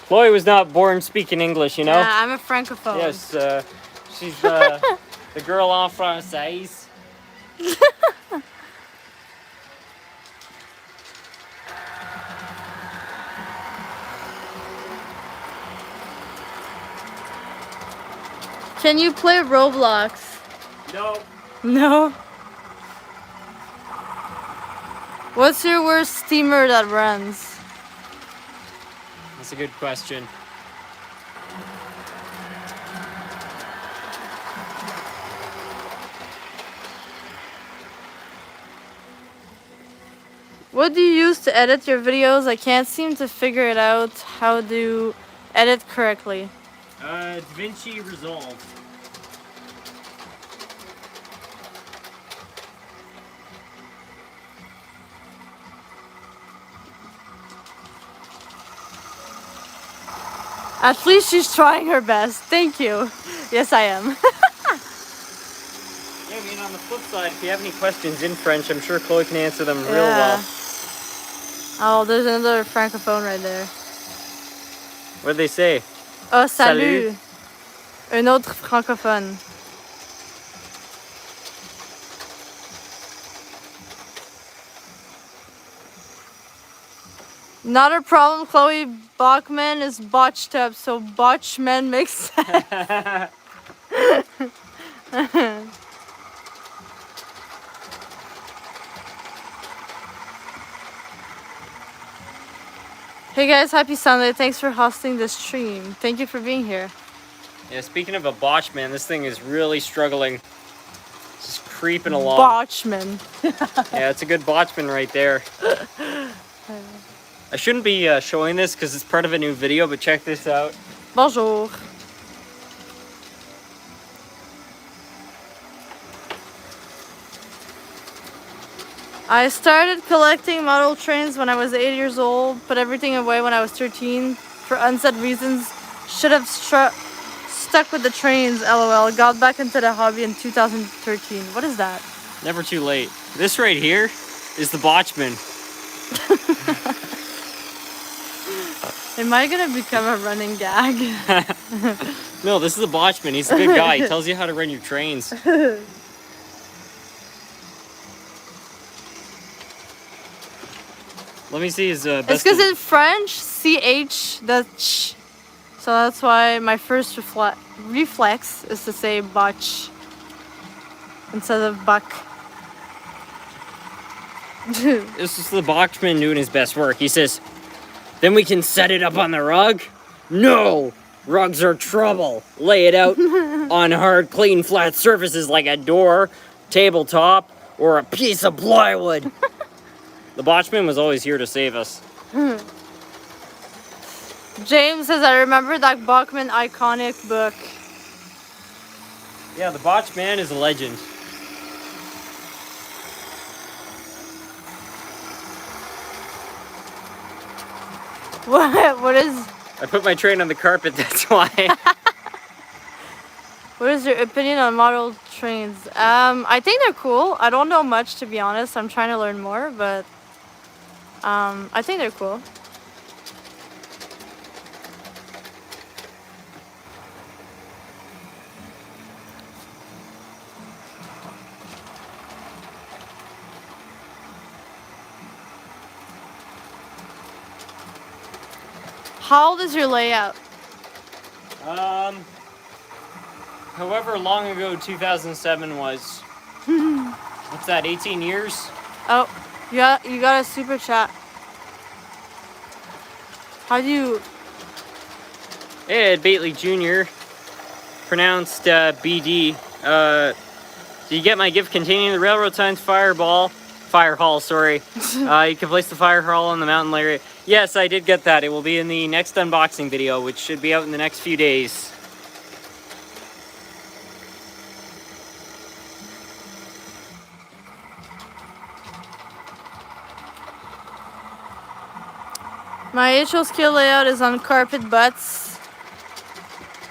S1: Chloe was not born speaking English, you know?
S2: Yeah, I'm a francophone.
S1: Yes, she's the girl en française.
S2: Can you play Roblox?
S1: No.
S2: No. What's your worst steamer that runs?
S1: That's a good question.
S2: What do you use to edit your videos? I can't seem to figure it out how to edit correctly.
S1: DaVinci Resolve.
S2: At least she's trying her best. Thank you. Yes, I am.
S1: Yeah, I mean, on the flip side, if you have any questions in French, I'm sure Chloe can answer them real
S2: Yeah.
S1: well.
S2: Oh, there's another francophone right there.
S1: What did they say?
S2: Oh, salut. Un autre francophone. Not a problem, Chloe. Bachman is botched up, so Botchman makes sense. Hey guys, happy Sunday. Thanks for hosting this stream. Thank you for being here.
S1: Yeah, speaking of a botch, man, this thing is really struggling. It's just creeping along.
S2: Botchman.
S1: Yeah, it's a good botchman right there. I shouldn't be showing this because it's part of a new video, but check this out.
S2: Bonjour. I started collecting model trains when I was 8 years old, put everything away when I was 13 for unsaid reasons. Should have stuck with the trains, lol. Got back into the hobby in 2013. What is that?
S1: Never too late. This right here is the botchman.
S2: Am I gonna become a running gag?
S1: No, this is the botchman. He's a good guy. He tells you how to run your trains. Let me see his best.
S2: It's because in French, CH, the ch. So that's why my first reflex is to say botch instead of buck.
S1: This is the botchman doing his best work. He says, then we can set it up on the rug? No! Rugs are trouble. Lay it out on hard, clean, flat surfaces like a door, tabletop, or a piece of plywood. The botchman was always here to save us.
S2: James says, I remember that Bachman iconic book.
S1: Yeah, the botchman is a legend.
S2: What is...
S1: I put my train on the carpet, that's why.
S2: What is your opinion on model trains? I think they're cool. I don't know much, to be honest. I'm trying to learn more, but I think they're cool. How old is your layout?
S1: However long ago 2007 was. What's that, 18 years?
S2: Oh, you got a super chat. How do you...
S1: Ed Bately Jr. Pronounced BD. Do you get my gift containing the Railroad Signs Fire Hall, sorry. You can place the fire hall on the mountain layer. Yes, I did get that. It will be in the next unboxing video, which should be out in the next few days.
S2: My HO scale layout is on carpet butts.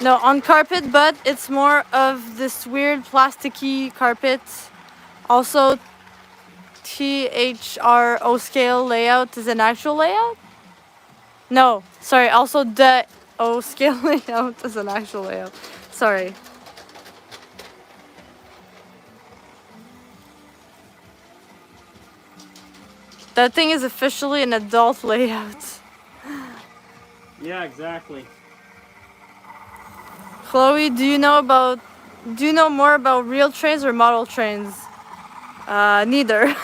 S2: No, on carpet, but it's more of this weird plasticky carpet. Also, THRO scale layout is an actual layout? No, sorry, also the O scale layout is an actual layout. Sorry. That thing is officially an adult layout.
S1: Yeah, exactly.
S2: Chloe, do you know more about real trains or model trains? Neither.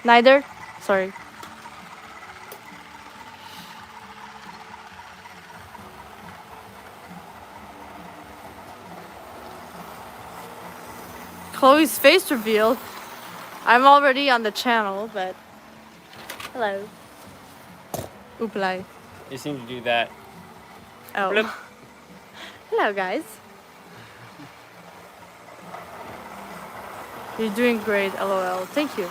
S2: Neither? Sorry. Chloe's face revealed. I'm already on the channel, but... Hello. Ooplie.
S1: They seem to do that.
S2: Oh.
S1: Blip.
S2: Hello, guys. You're doing great, LOL. Thank you.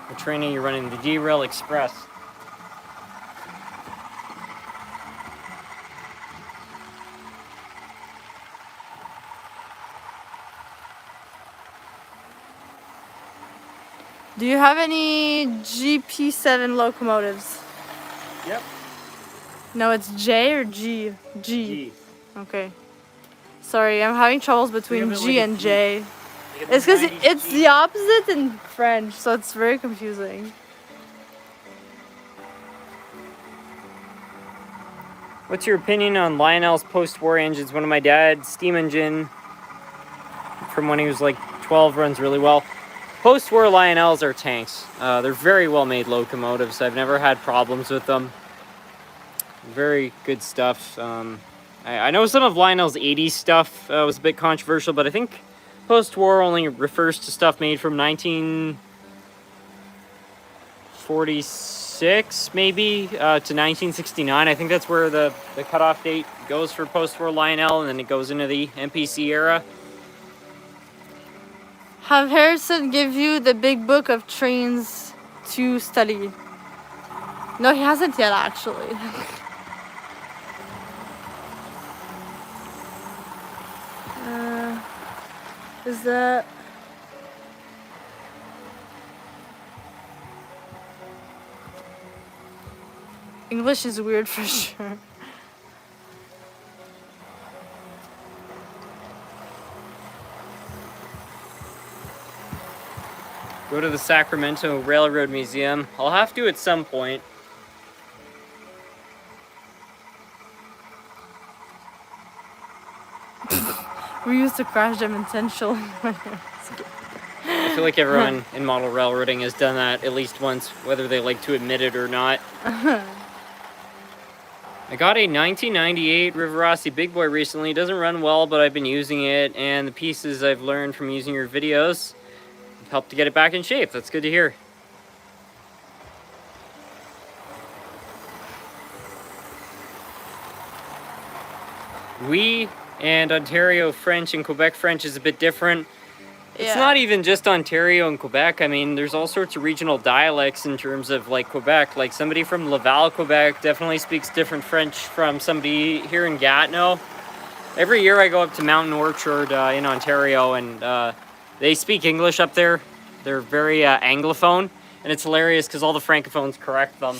S1: What train are you running? The D-Rail Express.
S2: Do you have any GP7 locomotives?
S1: Yep.
S2: No, it's J or G?
S1: G.
S2: Okay. Sorry, I'm having troubles between
S1: have it
S2: G
S1: like a
S2: and
S1: G.
S2: J.
S1: Like
S2: It's because
S1: 90s
S2: it's
S1: G.
S2: the opposite in French, so it's very confusing.
S1: What's your opinion on Lionel's post-war engines? One of my dad's steam engine from when he was like 12 runs really well. Post-war Lionels are tanks. They're very well-made locomotives. I've never had problems with them. Very good stuff. I know some of Lionel's 80s stuff was a bit controversial, but I think post-war only refers to stuff made from 1946, maybe, to 1969. I think that's where the cutoff date goes for post-war Lionel, and then it goes into the MPC era.
S2: Have Harrison give you the big book of trains to study? No, he hasn't yet, actually. Is that... English is weird for sure.
S1: Go to the Sacramento Railroad Museum. I'll have to at some point.
S2: We used to crash them intentionally.
S1: I feel like everyone in model railroading has done that at least once, whether they like to admit it or not. I got a 1998 Rivarossi Big Boy recently. It doesn't run well, but I've been using it, and the pieces I've learned from using your videos have helped to get it back in shape. That's good to hear. We and Ontario French and Quebec French is a bit different. It's not even just Ontario and Quebec. I mean, there's all sorts of regional dialects in terms of like Quebec. Like somebody from Laval, Quebec definitely speaks different French from somebody here in Gatineau. Every year I go up to Mountain Orchard in Ontario, and they speak English up there. They're very anglophone, and it's hilarious because all the francophones correct them.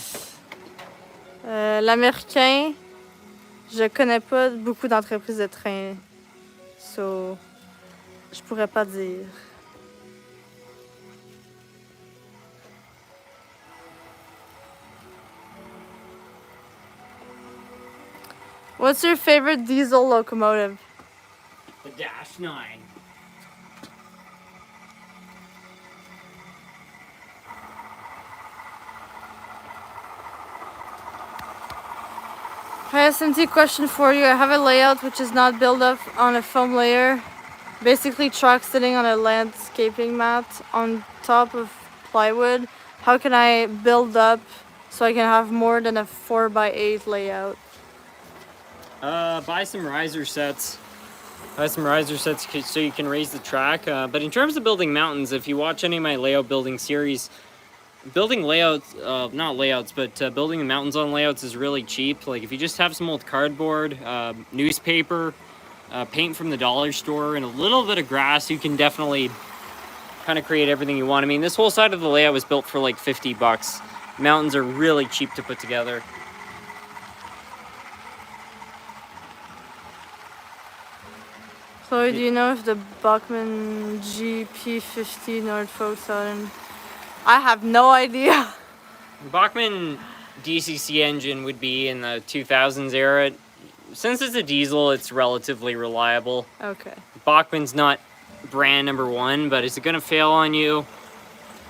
S2: L'américain, je connais pas beaucoup d'entreprises de train. So, je pourrais pas dire. What's your favorite diesel locomotive?
S1: The Dash 9.
S2: Hi SMT, question for you. I have a layout which is not built up on a foam layer. Basically truck sitting on a landscaping mat on top of plywood. How can I build up so I can have more than a 4x8 layout?
S1: Buy some riser sets. Buy some riser sets so you can raise the track. But in terms of building mountains, if you watch any of my layout building series, building layouts, not layouts, but building the mountains on layouts is really cheap. Like if you just have some old cardboard, newspaper, paint from the dollar store, and a little bit of grass, you can definitely kind of create everything you want. I mean, this whole side of the layout was built for like $50. Mountains are really cheap to put together.
S2: Chloe, do you know if the Bachmann GP50 Norfolk Southern? I have no idea.
S1: The Bachmann DCC engine would be in the 2000s era. Since it's a diesel, it's relatively reliable.
S2: Okay.
S1: Bachmann's not brand number one, but is it going to fail on you?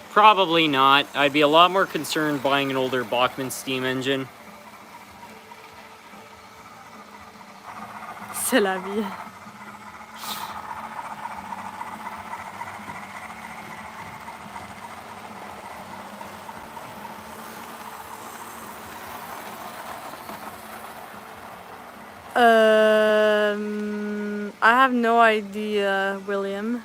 S1: Probably not. I'd be a lot more concerned buying an older Bachmann steam engine.
S2: C'est la vie. I have no idea, William.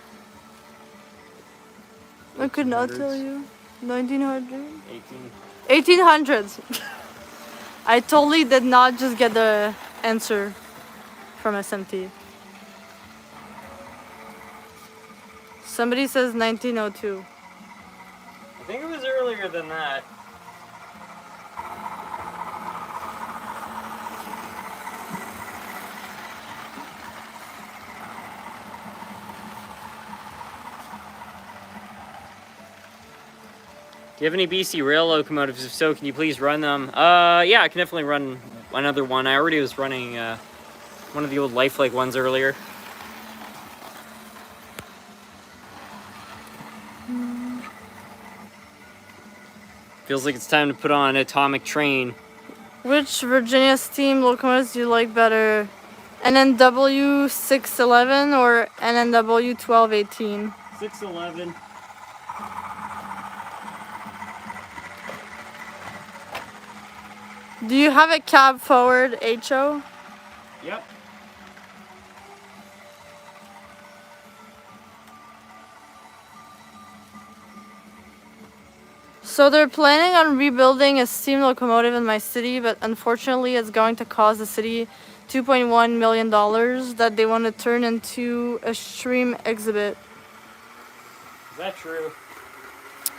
S2: I could not tell you. 1900? 1800s. I totally did not just get the answer from SMT. Somebody says 1902.
S1: I think it was earlier than that. Do you have any BC rail locomotives? If so, can you please run them? Yeah, I can definitely run another one. I already was running one of the old Lifelike ones earlier. Feels like it's time to put on Atomic Train.
S2: Which Virginia steam locomotives do you like better? NNW 611 or NNW 1218?
S1: 611.
S2: Do you have a cab forward HO?
S1: Yep.
S2: So they're planning on rebuilding a steam locomotive in my city, but unfortunately it's going to cost the city $2.1 million that they want to turn into a stream exhibit.
S1: Is that true?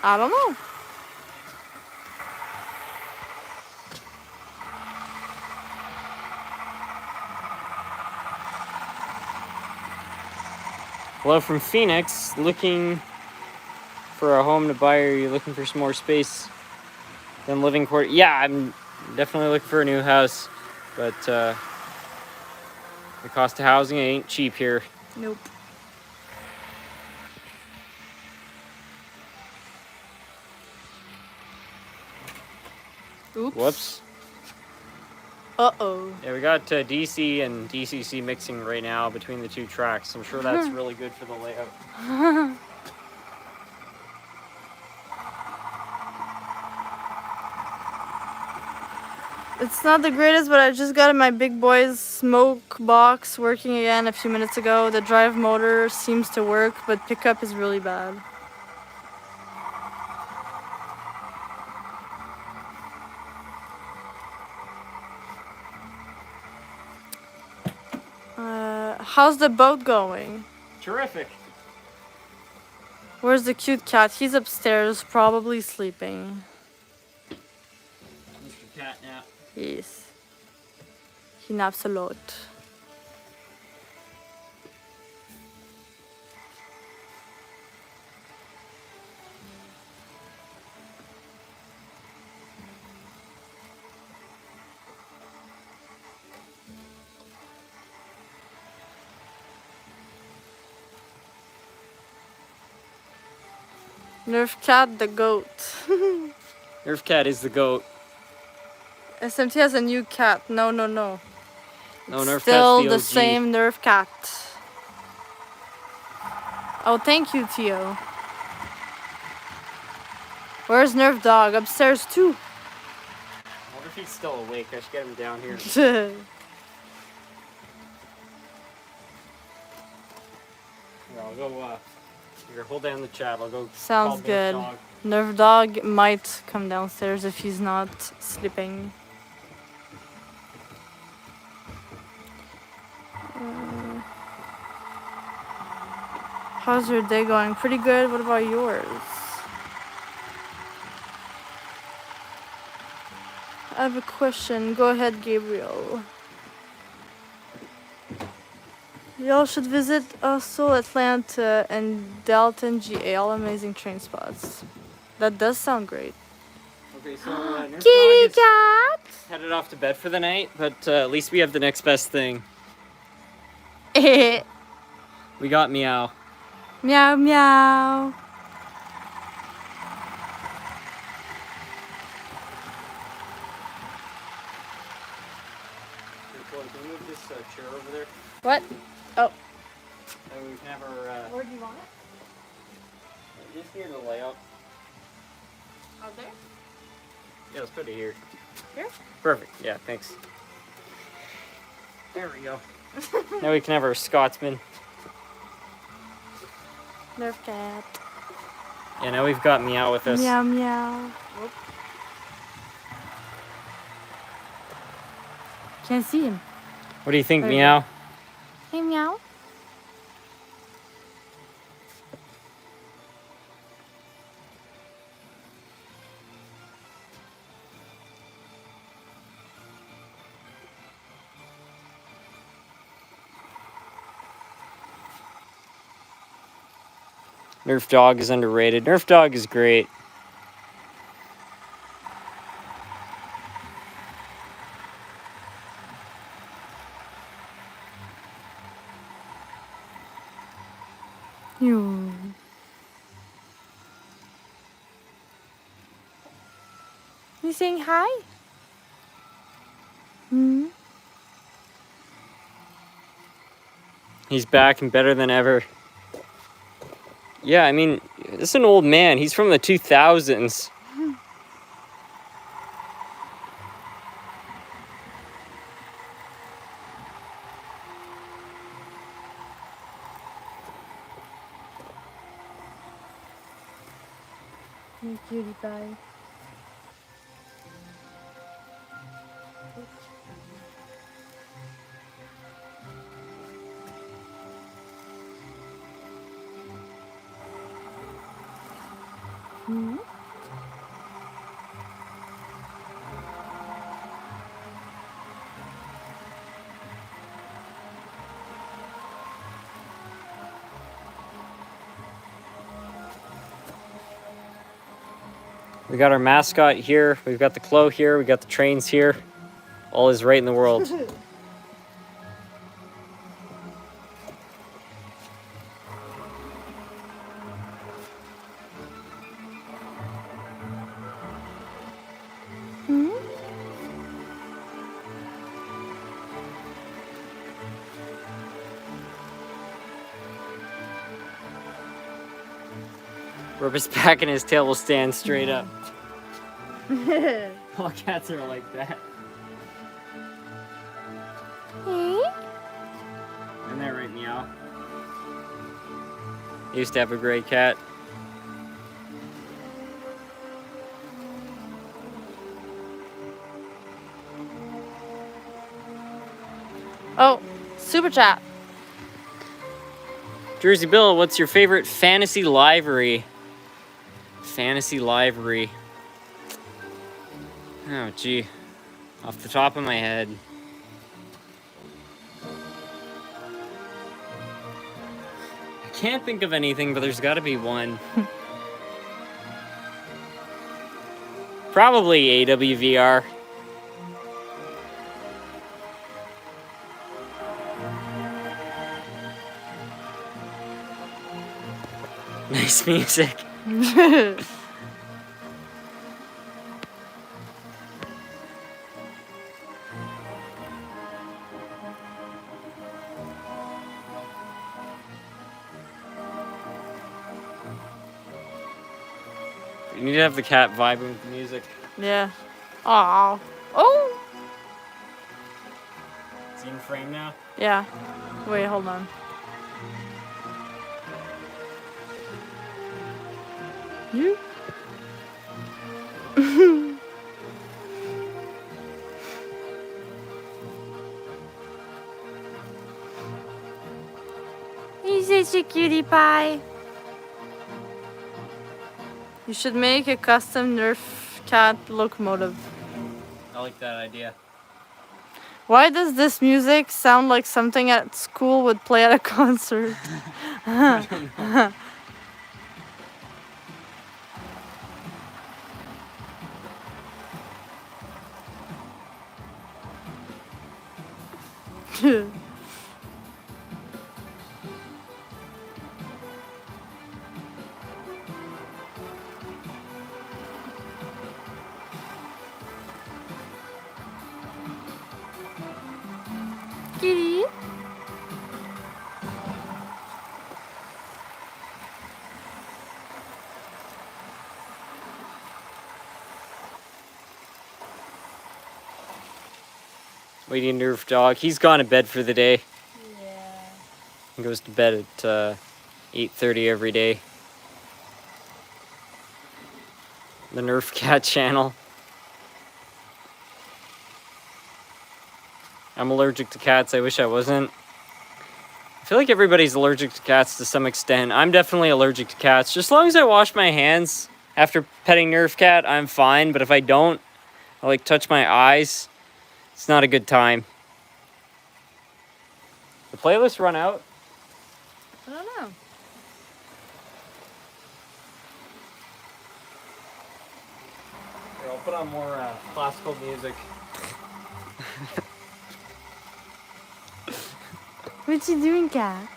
S2: I don't know.
S1: Hello from Phoenix, looking for a home to buy, or are you looking for some more space than living quarter? Yeah, I'm definitely looking for a new house, but the cost of housing ain't cheap here.
S2: Nope. Oops.
S1: Whoops.
S2: Uh-oh.
S1: Yeah, we got DC and DCC mixing right now between the two tracks. I'm sure that's really good for the layout.
S2: It's not the greatest, but I just got in my big boy's smoke box working again a few minutes ago. The drive motor seems to work, but pickup is really bad. How's the boat going?
S1: Terrific.
S2: Where's the cute cat? He's upstairs, probably sleeping.
S1: Mr. Catnap.
S2: Yes. He naps a lot. Nerf Cat the goat.
S1: Nerf Cat is the goat.
S2: SMT has a new cat. No.
S1: No,
S2: It's
S1: Nerf
S2: still
S1: Cat's
S2: the
S1: OG.
S2: same Nerf Cat. Oh, thank you, Tio. Where's Nerf Dog? Upstairs too.
S1: I wonder if he's still awake. I should get him down here. Here, I'll go, here, hold down the chat. I'll go
S2: Sounds
S1: call Nerf
S2: good.
S1: Dog.
S2: Nerf Dog might come downstairs if he's not sleeping. How's your day going? Pretty good. What about yours? I have a question. Go ahead, Gabriel. Y'all should visit also Atlanta and Dalton, GA. All amazing train spots. That does sound great.
S1: Okay, so Nerf Dog
S2: Kitty
S1: is
S2: cat!
S1: headed off to bed for the night, but at least we have the next best thing. We got Meow.
S2: Meow meow.
S1: Can you move this chair over there?
S2: What? Oh.
S1: And we can have our,
S2: Where do you want it?
S1: just near the layout.
S2: Out there?
S1: Yeah, let's put it here.
S2: Here?
S1: Perfect. Yeah, thanks. There we go. Now we can have our Scotsman.
S2: Nerf cat.
S1: Yeah, now we've got Meow with us.
S2: Meow meow. Whoop. Can't see him.
S1: What do you think,
S2: There you
S1: Meow?
S2: Hey meow.
S1: Nerf Dog is underrated. Nerf Dog is great.
S2: You. You saying hi? Hmm.
S1: He's back and better than ever. Yeah, I mean, this is an old man. He's from the 2000s.
S2: You cutie pie. Hmm.
S1: We got our mascot here. We've got the Clo here. We got the trains here. All is right in the world.
S2: Hmm.
S1: Rubber's back and his tail will stand straight up. All cats are like that. I used to have a gray cat.
S2: Oh, super chat.
S1: Jersey Bill, what's your favorite fantasy livery? Fantasy livery. Oh, gee. Off the top of my head. I can't think of anything, but there's got to be one. Probably AWVR. Nice music. You need to have the cat vibing with the music.
S2: Yeah. Aw. Oh.
S1: Is he in frame now?
S2: Yeah. Wait, hold on. You? He's such a cutie pie. You should make a custom Nerf cat locomotive.
S1: I like that idea.
S2: Why does this music sound like something at school would play at a concert?
S1: I don't know.
S2: Kitty.
S1: Waiting Nerf dog. He's gone to bed for the day.
S2: Yeah.
S1: He goes to bed at 8:30 every day. The Nerf Cat channel. I'm allergic to cats. I wish I wasn't. I feel like everybody's allergic to cats to some extent. I'm definitely allergic to cats. Just as long as I wash my hands after petting Nerf Cat, I'm fine. But if I don't, I like touch my eyes. It's not a good time. The playlist run out?
S2: I don't know.
S1: Here, I'll put on more classical music.
S2: What you doing, cat?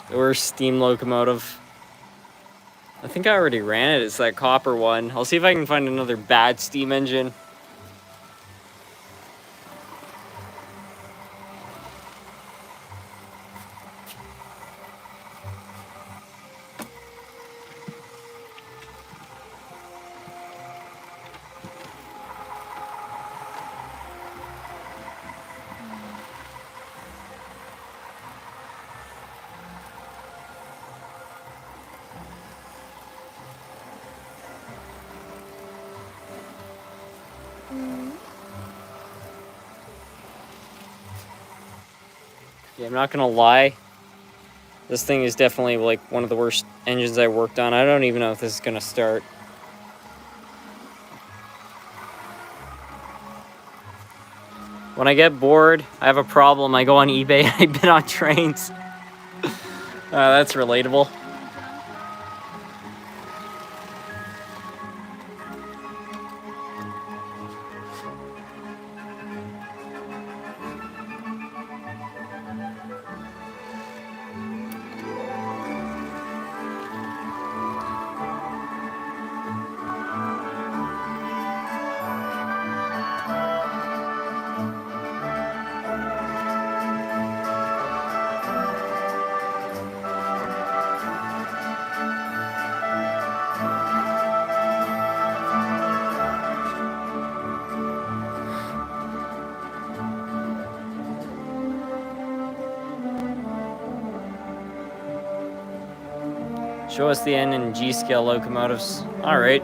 S1: The worst steam locomotive. I think I already ran it. It's that copper one. I'll see if I can find another bad steam engine. Yeah, I'm not gonna lie. This thing is definitely like one of the worst engines I worked on. I don't even know if this is gonna start. When I get bored, I have a problem. I go on eBay and I bid on trains. That's relatable. Show us the N and G scale locomotives. All right.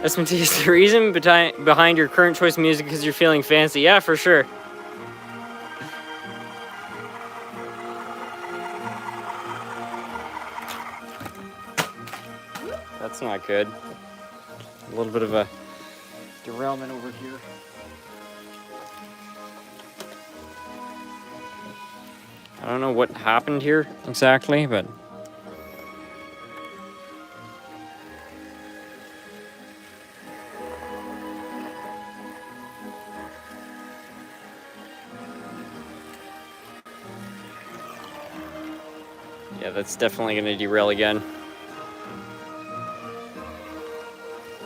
S1: SMT is the reason behind your current choice of music because you're feeling fancy. Yeah, for sure. That's not good. A little bit of a derailment over here. I don't know what happened here exactly, but yeah, that's definitely going to derail again.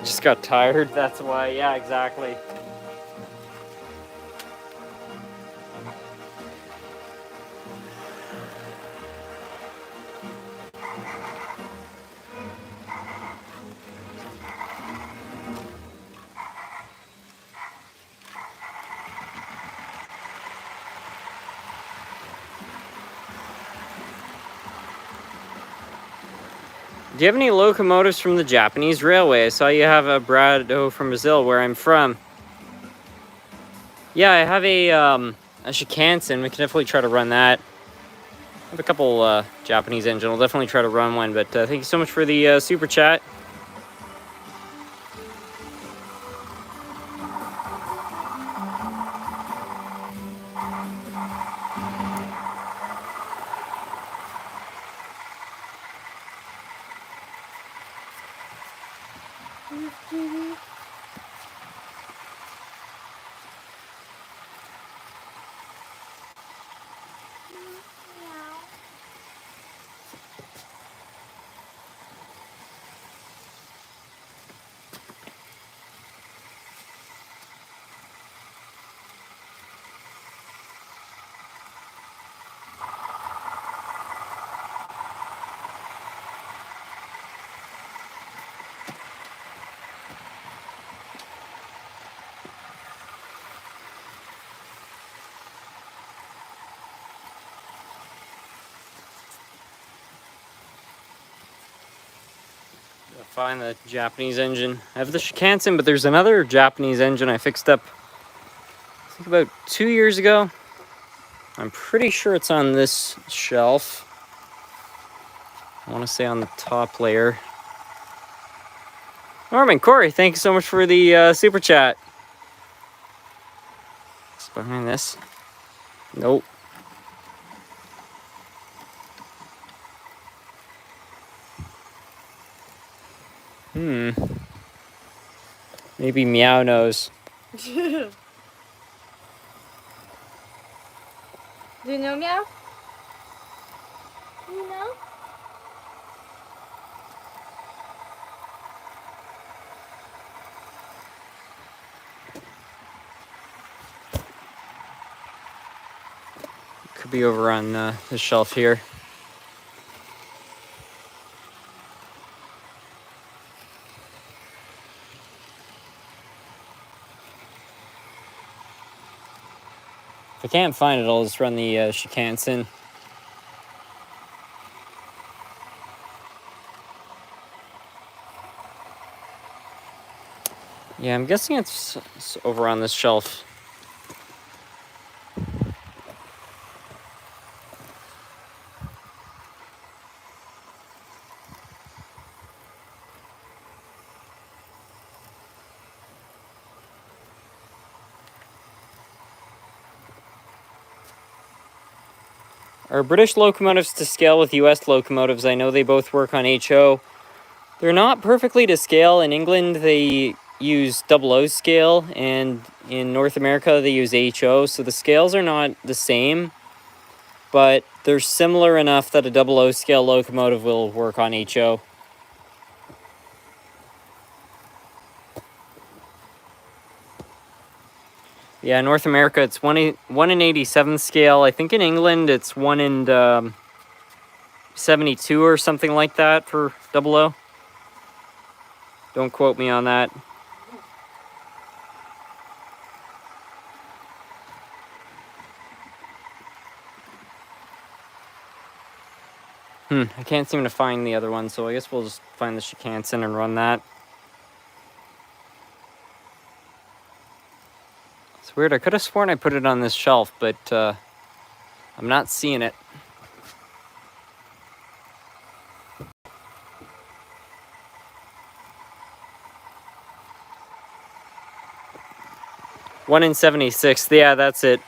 S1: Just got tired, that's why. Yeah, exactly. Do you have any locomotives from the Japanese railway? I saw you have a Brado from Brazil, where I'm from. Yeah, I have a Shikansen. We can definitely try to run that. I have a couple Japanese engine. I'll definitely try to run one, but thank you so much for the super chat. Find the Japanese engine. I have the Shikansen, but there's another Japanese engine I fixed up, I think about 2 years ago. I'm pretty sure it's on this shelf. I want to say on the top layer. Norman, Corey, thank you so much for the super chat. It's behind this. Nope. Maybe Meow knows.
S2: Do you know Meow? You know?
S1: Could be over on the shelf here. If I can't find it, I'll just run the Shikansen. Yeah, I'm guessing it's over on this shelf. Are British locomotives to scale with US locomotives? I know they both work on HO. They're not perfectly to scale. In England, they use 00 scale, and in North America, they use HO. So the scales are not the same, but they're similar enough that a 00 scale locomotive will work on HO. Yeah, in North America it's 1 in 87th scale. I think in England it's 1 in 72 or something like that for 00. Don't quote me on that. I can't seem to find the other one, so I guess we'll just find the Shikansen and run that. It's weird, I could have sworn I put it on this shelf, but I'm not seeing it. One in 76th, yeah, that's it.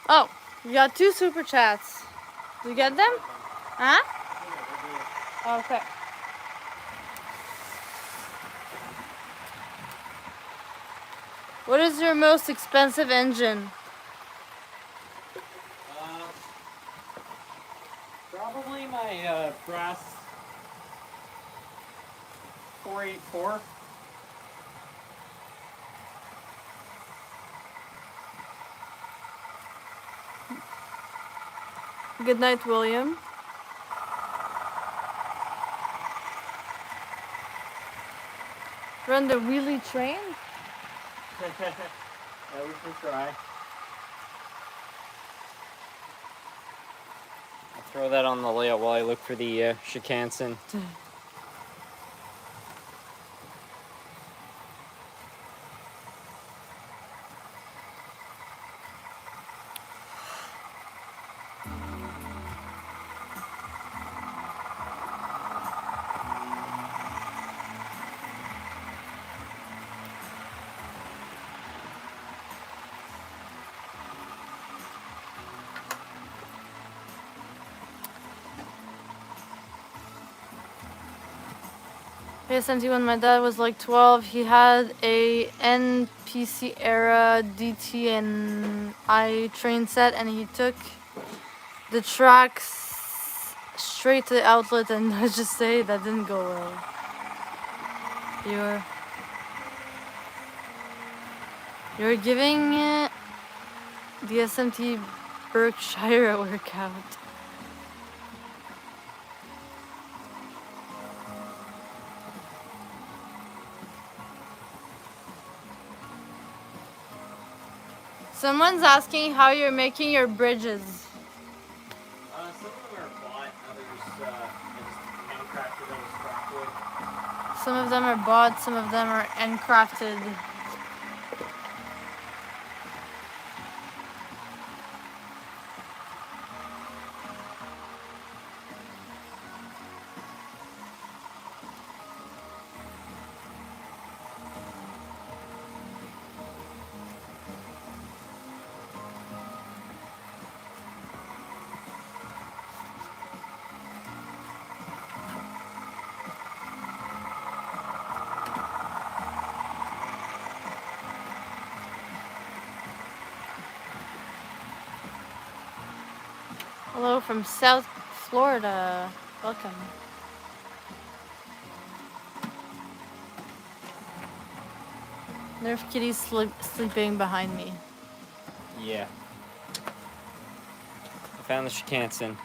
S2: Oh, you got 2 super chats. Did you get them? Huh? Okay. What is your most expensive engine?
S1: Probably my brass 484.
S2: Good night, William. Run the wheelie train?
S1: Yeah, we can try. I'll throw that on the layout while I look for the Shikansen.
S2: ASMT when my dad was like 12, he had a NPC era DT and I train set, and he took the tracks straight to the outlet, and let's just say that didn't go well. You're giving the SMT Berkshire a workout. Someone's asking how you're making your bridges.
S1: Some of them are bought, others handcrafted out of scrap wood.
S2: Some of them are bought, some of them are handcrafted. Hello from South Florida. Welcome. Nerf Kitty's sleeping behind me.
S1: Yeah. I found the Shikansen.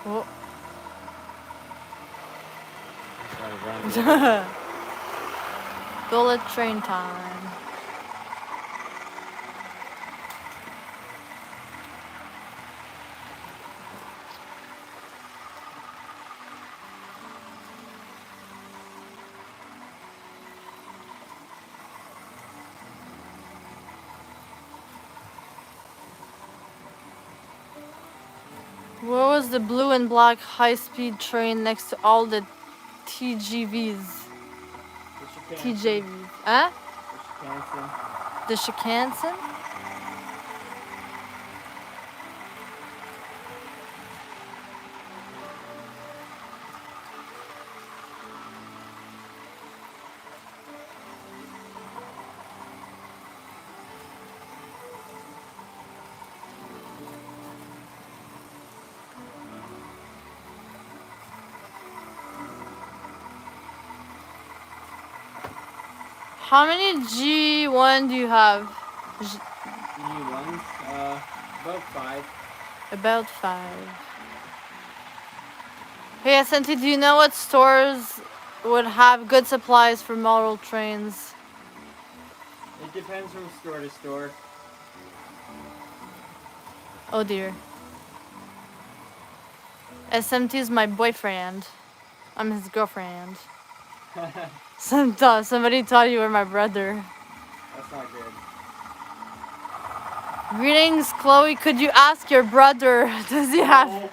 S2: Oh.
S1: Sorry, run.
S2: Bullet train time. Where was the blue and black high-speed train next to all the TGVs? TJVs. Huh? The Shikansen? How many G1 do you have?
S1: G1s? About 5.
S2: About 5. Hey, SNT, do you know what stores would have good supplies for model trains?
S1: It depends from store to store.
S2: Oh dear. SMT is my boyfriend. I'm his girlfriend. Somebody thought you were my brother.
S1: That's not good.
S2: Greetings, Chloe. Could you ask your brother, does he have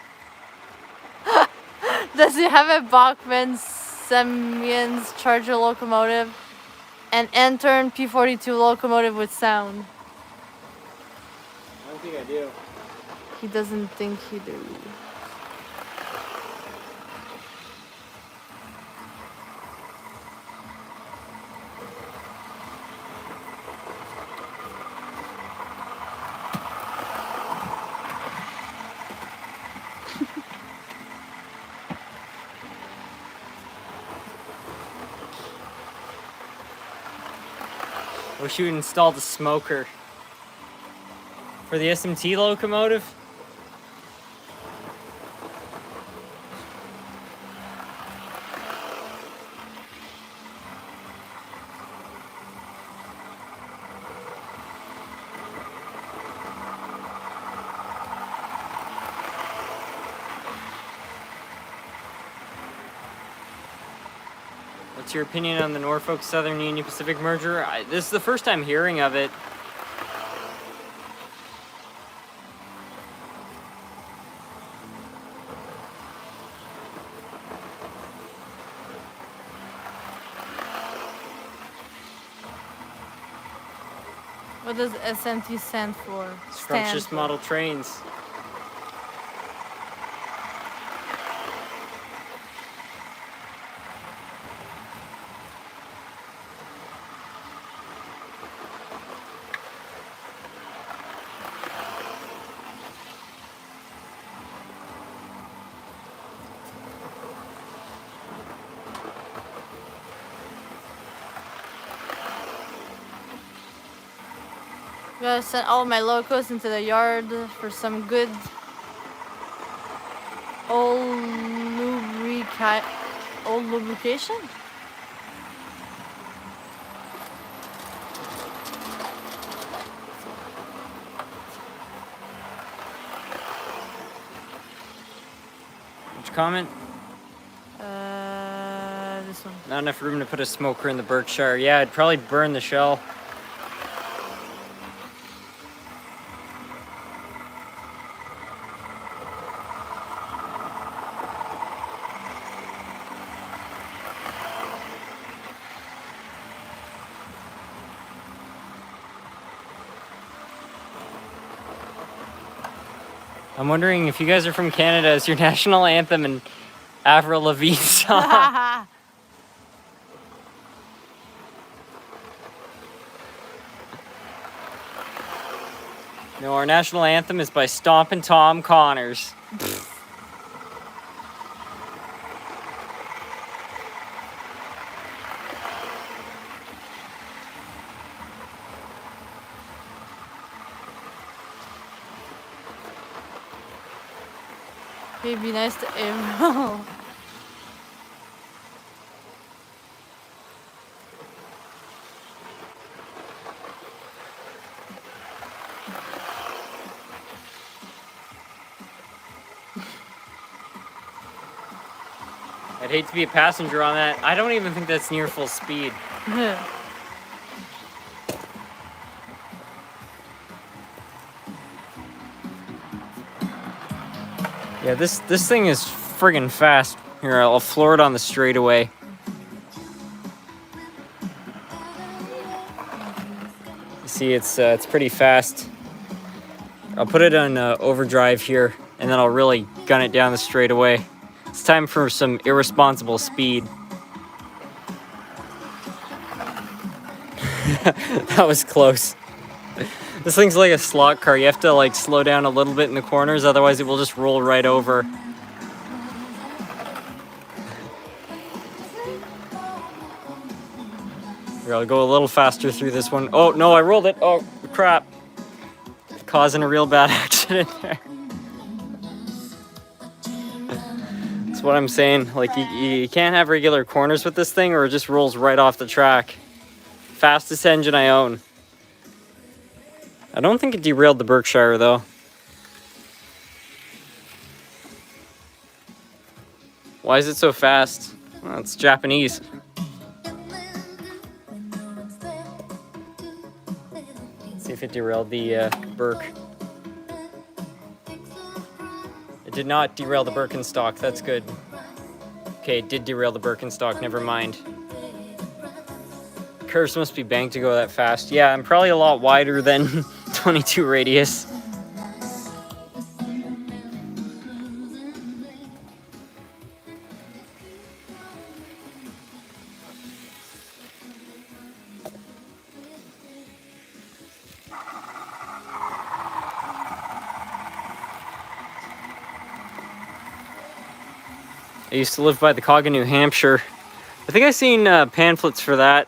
S2: does he have a Bachmann Siemens Charger locomotive? An Entern P42 locomotive with sound?
S1: I don't think I do.
S2: He doesn't think he do.
S1: Wish you installed a smoker for the SMT locomotive. What's your opinion on the Norfolk Southern Union Pacific merger? This is the first time hearing of it.
S2: What does SMT stand for?
S1: Scrumptious model trains.
S2: I'm gonna send all my locos into the yard for some good old lubrication.
S1: Which comment?
S2: This one.
S1: Not enough room to put a smoker in the Berkshire. Yeah, it'd probably burn the shell. I'm wondering if you guys are from Canada, is your national anthem and Avril Lavigne song? No, our national anthem is by Stompin' Tom Connors.
S2: Hey, be nice to April.
S1: I'd hate to be a passenger on that. I don't even think that's near full speed. Yeah, this thing is friggin' fast. Here, I'll floor it on the straightaway. You see, it's pretty fast. I'll put it on overdrive here, and then I'll really gun it down the straightaway. It's time for some irresponsible speed. That was close. This thing's like a slot car. You have to like slow down a little bit in the corners, otherwise it will just roll right over. Here, I'll go a little faster through this one. Oh no, I rolled it. Oh crap. Causing a real bad accident there. That's what I'm saying. Like you can't have regular corners with this thing or it just rolls right off the track. Fastest engine I own. I don't think it derailed the Berkshire though. Why is it so fast? Well, it's Japanese. Let's see if it derailed the Berk. It did not derail the Birkenstock, that's good. Okay, it did derail the Birkenstock, never mind. Curves must be banked to go that fast. Yeah, I'm probably a lot wider than 22 radius. I used to live by the Cog in New Hampshire. I think I've seen pamphlets for that.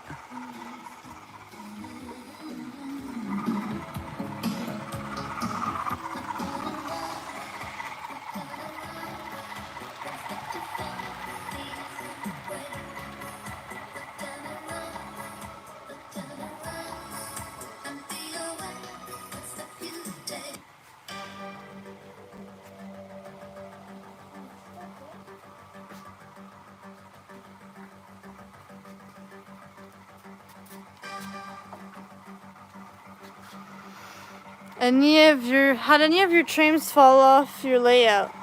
S2: Had any of your trims fall off your layout?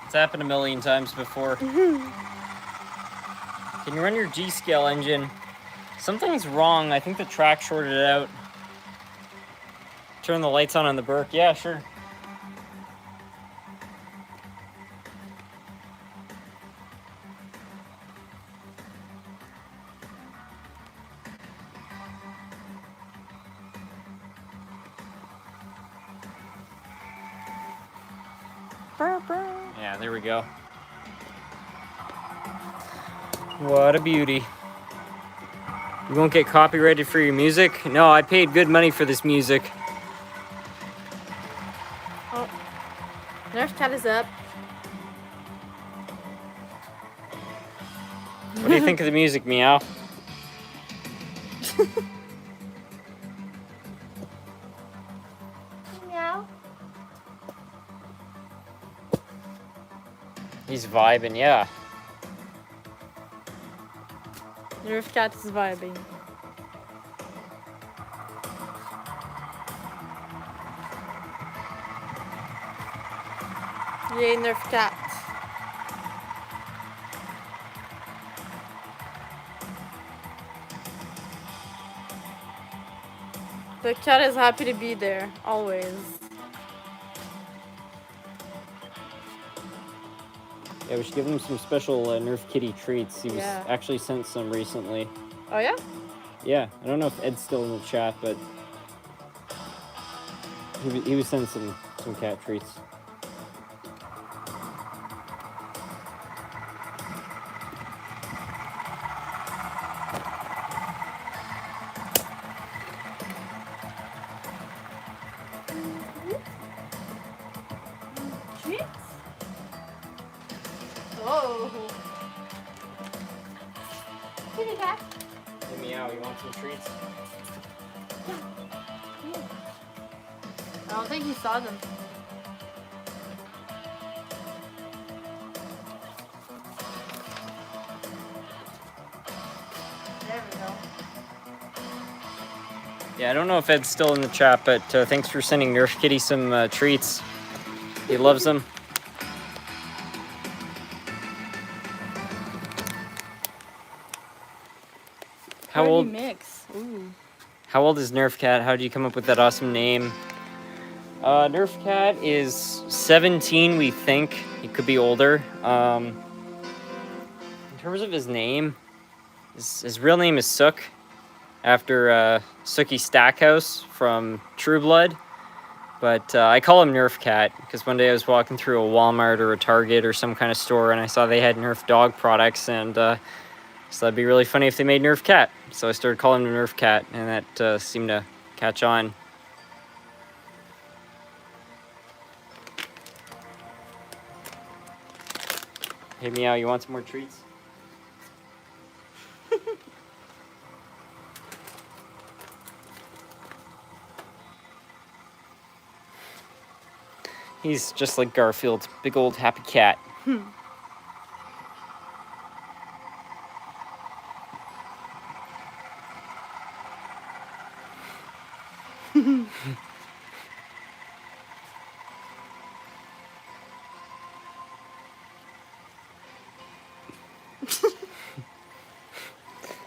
S1: It's happened a million times before. Can you run your G-scale engine? Something's wrong. I think the track shorted it out. Turn the lights on the Berk. Yeah, sure. Yeah, there we go. What a beauty. You won't get copyrighted for your music? No, I paid good money for this music.
S2: Oh, Nerf Cat is up.
S1: What do you think of the music, Meow?
S2: Meow.
S1: He's vibing, yeah.
S2: Nerf Cat is vibing. Yay, Nerf Cat. The cat is happy to be there, always.
S1: Yeah, we should give him some special Nerf Kitty treats. He was actually sent some recently.
S2: Oh yeah?
S1: Yeah, I don't know if Ed's still in the chat, but he was sent some cat treats. Hey, Meow, you want some treats?
S2: I don't think he saw them. There we go.
S1: Yeah, I don't know if Ed's still in the chat, but thanks for sending Nerf Kitty some treats. He loves them. How
S2: Party
S1: old?
S2: mix. Ooh.
S1: How old is Nerf Cat? How did you come up with that awesome name? Nerf Cat is 17, we think. He could be older. In terms of his name, his real name is Sook, after Sookie Stackhouse from True Blood. But I call him Nerf Cat because one day I was walking through a Walmart or a Target or some kind of store and I saw they had Nerf dog products, and so that'd be really funny if they made Nerf Cat. So I started calling him Nerf Cat, and that seemed to catch on. Hey, Meow, you want some more treats? He's just like Garfield's big old happy cat.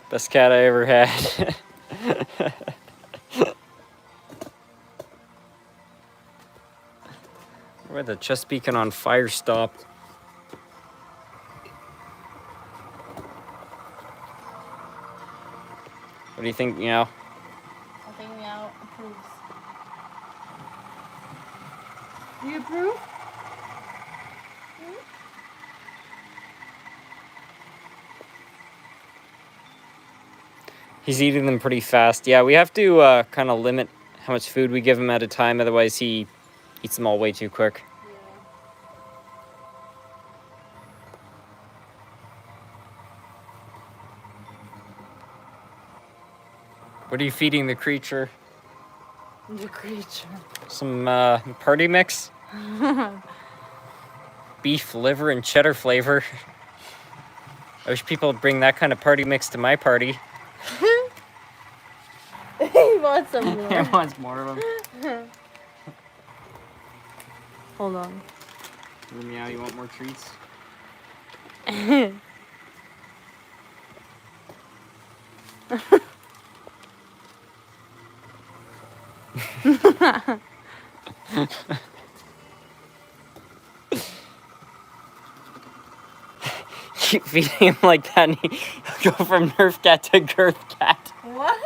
S1: Best cat I ever had. Where the chest beacon on fire stopped. What do you think, Meow?
S2: I think Meow approves. Do you approve?
S1: He's eating them pretty fast. Yeah, we have to kind of limit how much food we give him at a time, otherwise he eats them all way too quick. What are you feeding the creature?
S2: The creature.
S1: Some party mix? Beef liver and cheddar flavor. I wish people would bring that kind of party mix to my party.
S2: He wants some more.
S1: He wants more of them.
S2: Hold on.
S1: Meow, you want more treats? Keep feeding him like that and he'll go from Nerf Cat to Girth Cat.
S2: What?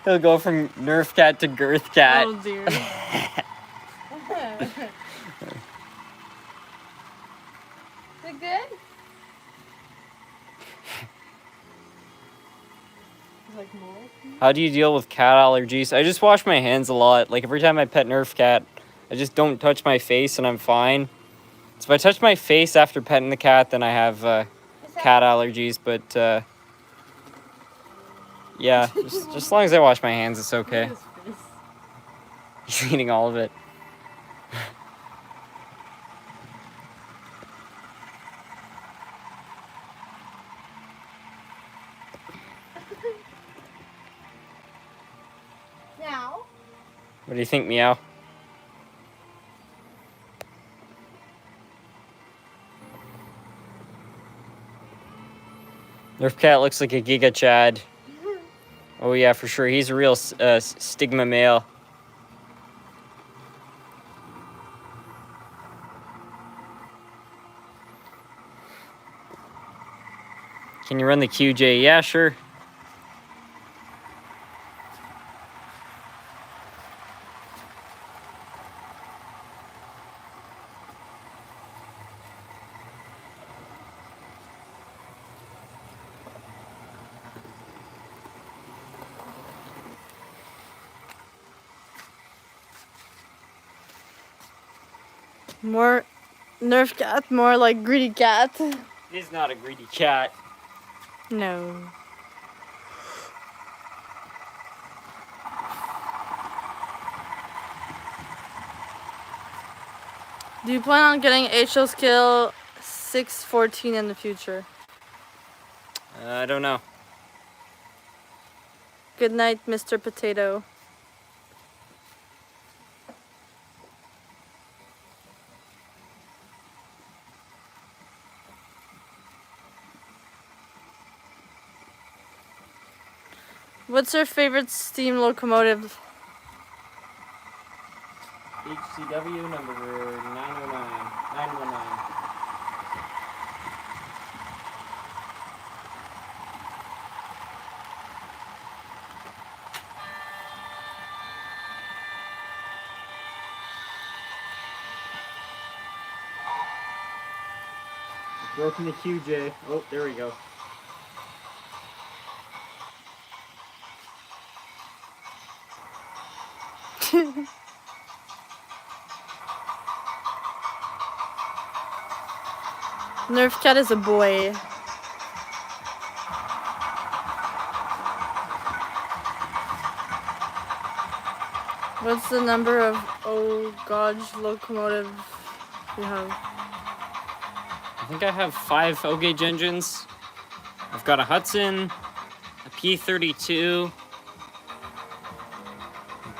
S1: He'll go from Nerf Cat to Girth Cat.
S2: Oh dear. Is it good? Like more?
S1: How do you deal with cat allergies? I just wash my hands a lot. Like every time I pet Nerf Cat, I just don't touch my face and I'm fine. So if I touch my face after petting the cat, then I have cat allergies. But yeah, just as long as I wash my hands, it's okay. He's eating all of it.
S2: Meow.
S1: What do you think, Meow? Nerf Cat looks like a Giga Chad. Oh yeah, for sure. He's a real stigma male. Can you run the QJ? Yeah, sure.
S2: More Nerf Cat, more like greedy cat.
S1: He's not a greedy cat.
S2: No. Do you plan on getting HO scale 614 in the future?
S1: I don't know.
S2: Good night, Mr. Potato. What's your favorite steam locomotive?
S1: HCW number 909. 919. Broken the QJ. Oh, there we go.
S2: Nerf Cat is a boy. What's the number of Ogage locomotive you have?
S1: I think I have 5 O-gauge engines. I've got a Hudson, a P32,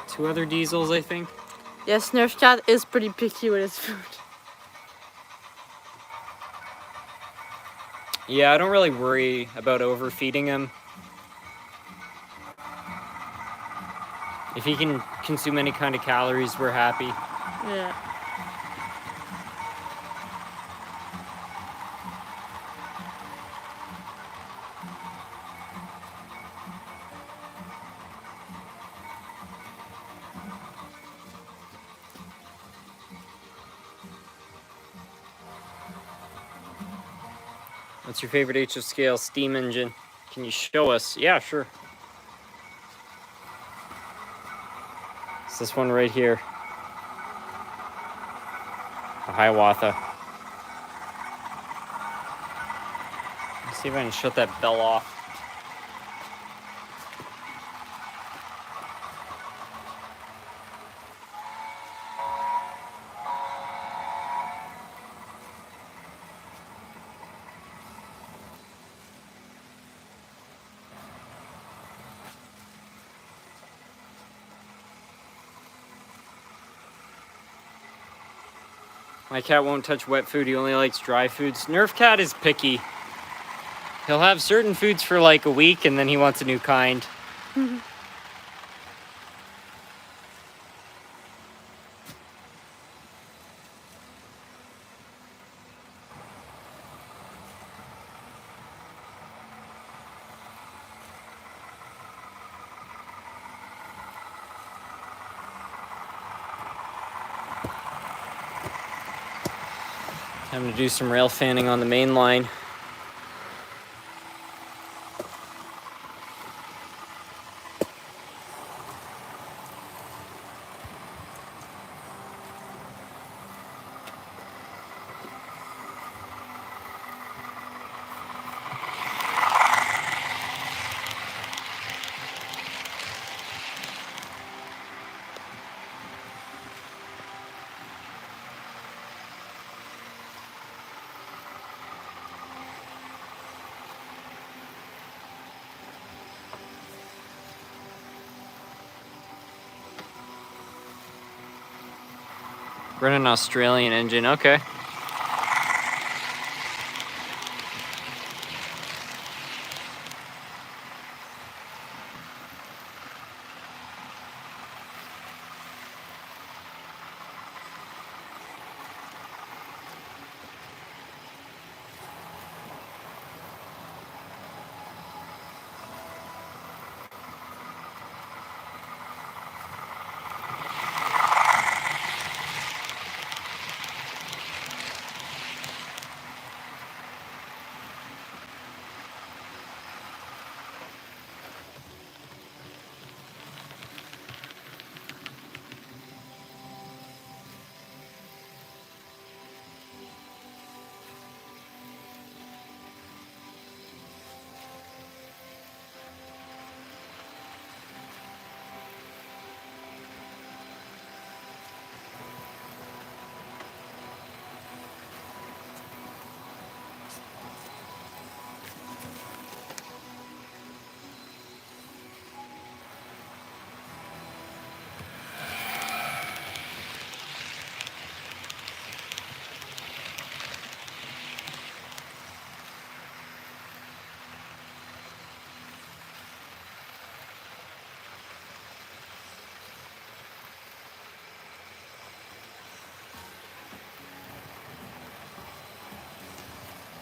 S1: 2 other diesels, I think.
S2: Yes, Nerf Cat is pretty picky with his food.
S1: Yeah, I don't really worry about overfeeding him. If he can consume any kind of calories, we're happy.
S2: Yeah.
S1: What's your favorite HO scale steam engine? Can you show us? Yeah, sure. It's this one right here. The Hiawatha. Let's see if I can shut that bell off. My cat won't touch wet food, he only likes dry foods. Nerf Cat is picky. He'll have certain foods for like a week and then he wants a new kind. Time to do some rail fanning on the main line. Run an Australian engine, okay.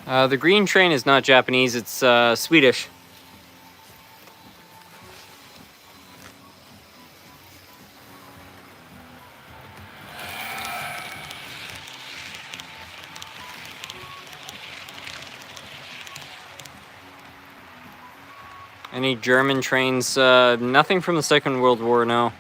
S1: The green train is not Japanese, it's Swedish. Any German trains? Nothing from the Second World War, no.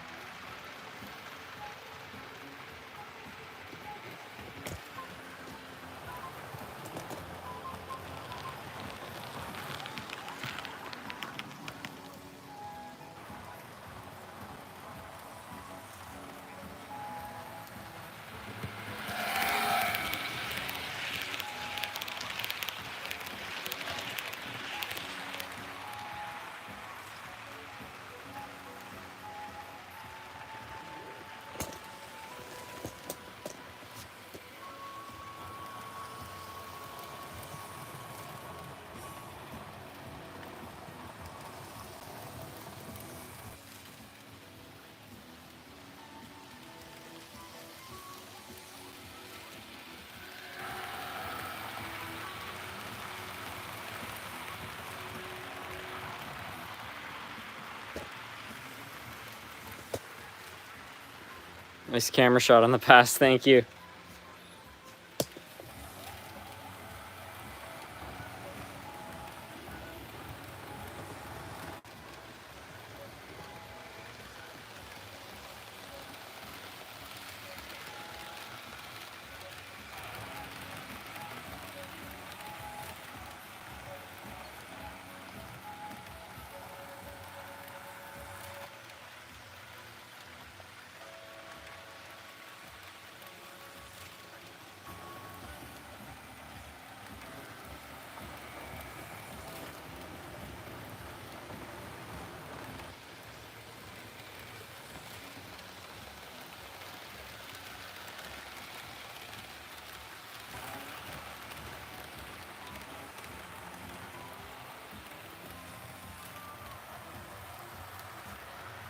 S1: Nice camera shot on the pass, thank you.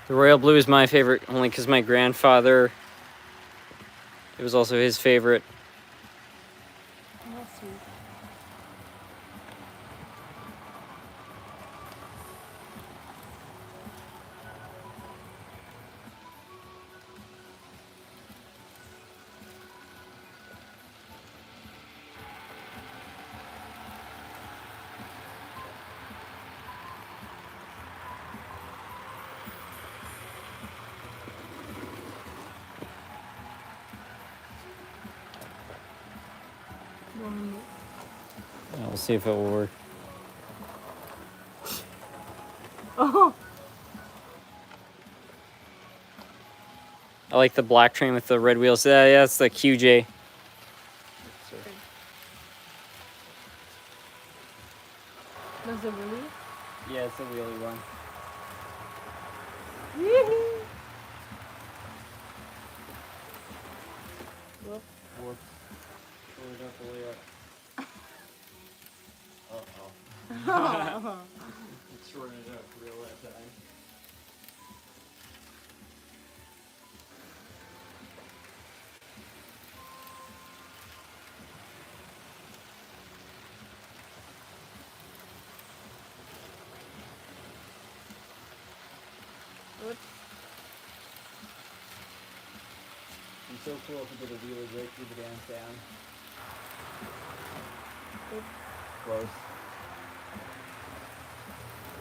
S1: The royal blue is my favorite, only because my grandfather, it was also his favorite.
S2: That's sweet.
S1: We'll see if it will work.
S2: Oh,
S1: I like the black train with the red wheels. Yeah, that's the QJ.
S2: does it really?
S1: Yeah, it's a wheelie one.
S2: Whoop.
S1: Whoops. Totally got the layout. Uh-oh. It's shorting it up real that time.
S2: Whoops.
S1: It'd be so cool if we did a wheelie right through the downtown. Close.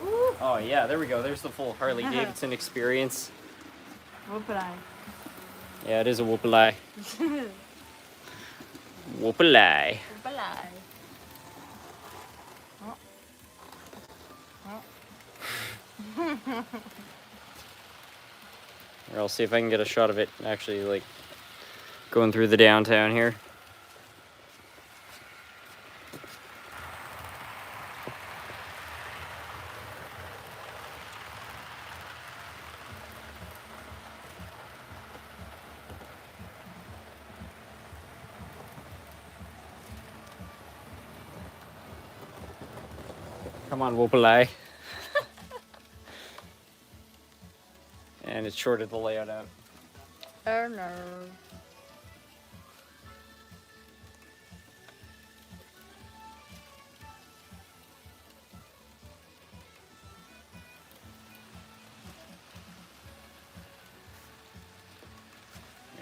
S2: Ooh.
S1: Oh yeah, there we go. There's the full Harley Davidson experience.
S2: Whoop-a-die.
S1: Yeah, it is a whoop-a-lie. Whoop-a-lie.
S2: Whoop-a-die.
S1: Or I'll see if I can get a shot of it actually, like, going through the downtown here. Come on, whoop-a-lie. And it shorted the layout out.
S2: Oh no.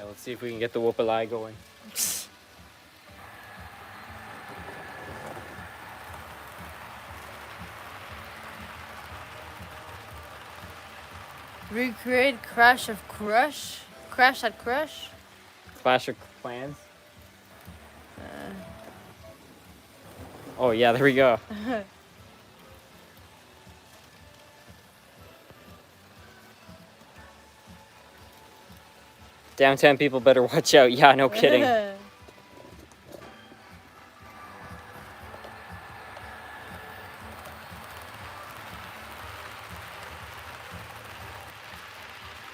S1: Yeah, let's see if we can get the whoop-a-lie going.
S2: Recreate Crash of Crush? Crash at Crush?
S1: Clash of Clans? Oh yeah, there we go. Downtown people better watch out. Yeah, no kidding.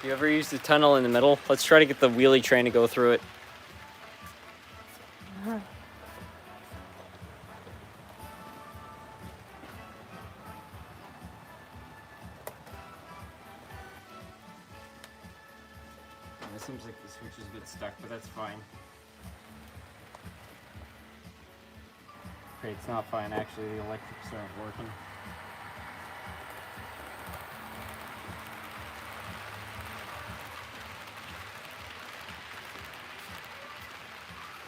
S1: You ever used the tunnel in the middle? Let's try to get the wheelie train to go through it. It seems like the switch is a bit stuck, but that's fine. Okay, it's not fine actually, the electrics aren't working.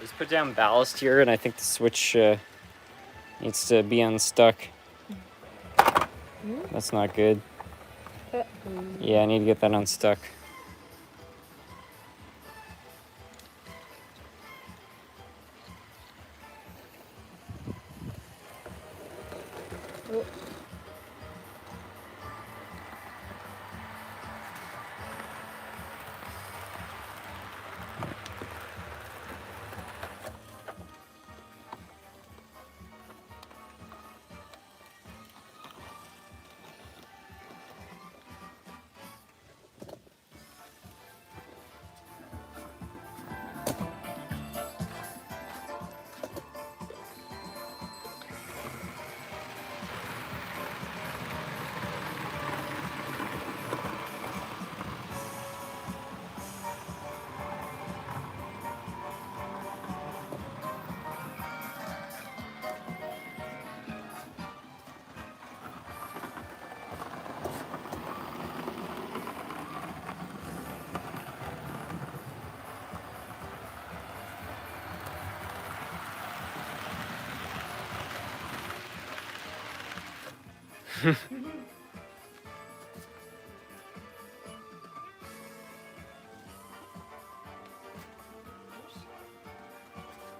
S1: Just put down ballast here, and I think the switch needs to be unstuck. That's not good. Yeah, I need to get that unstuck.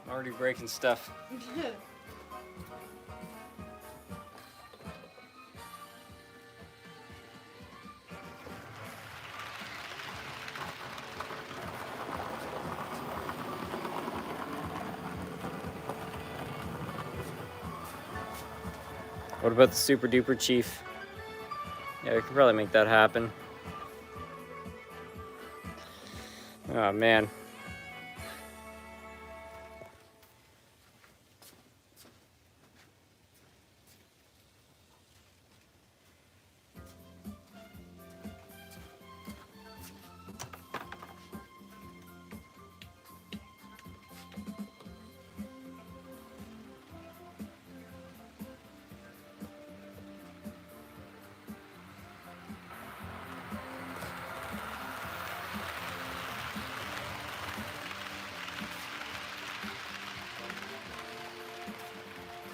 S1: Already breaking stuff. What about the Super Duper Chief? Yeah, we could probably make that happen. Oh man.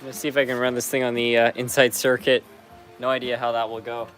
S1: Let's see if I can run this thing on the inside circuit. No idea how that will go.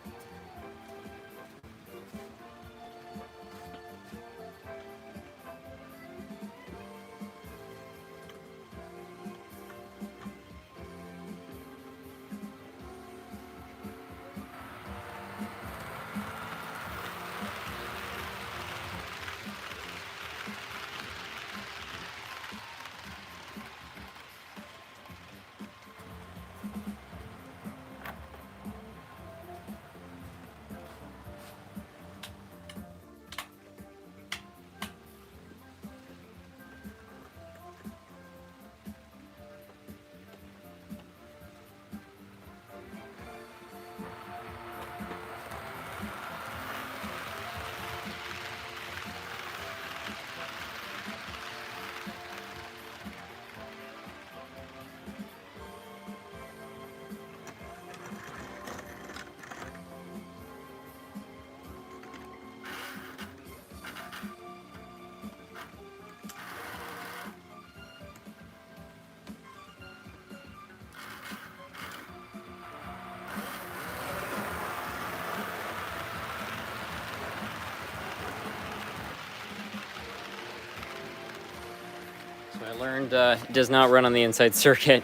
S1: I learned it does not run on the inside circuit.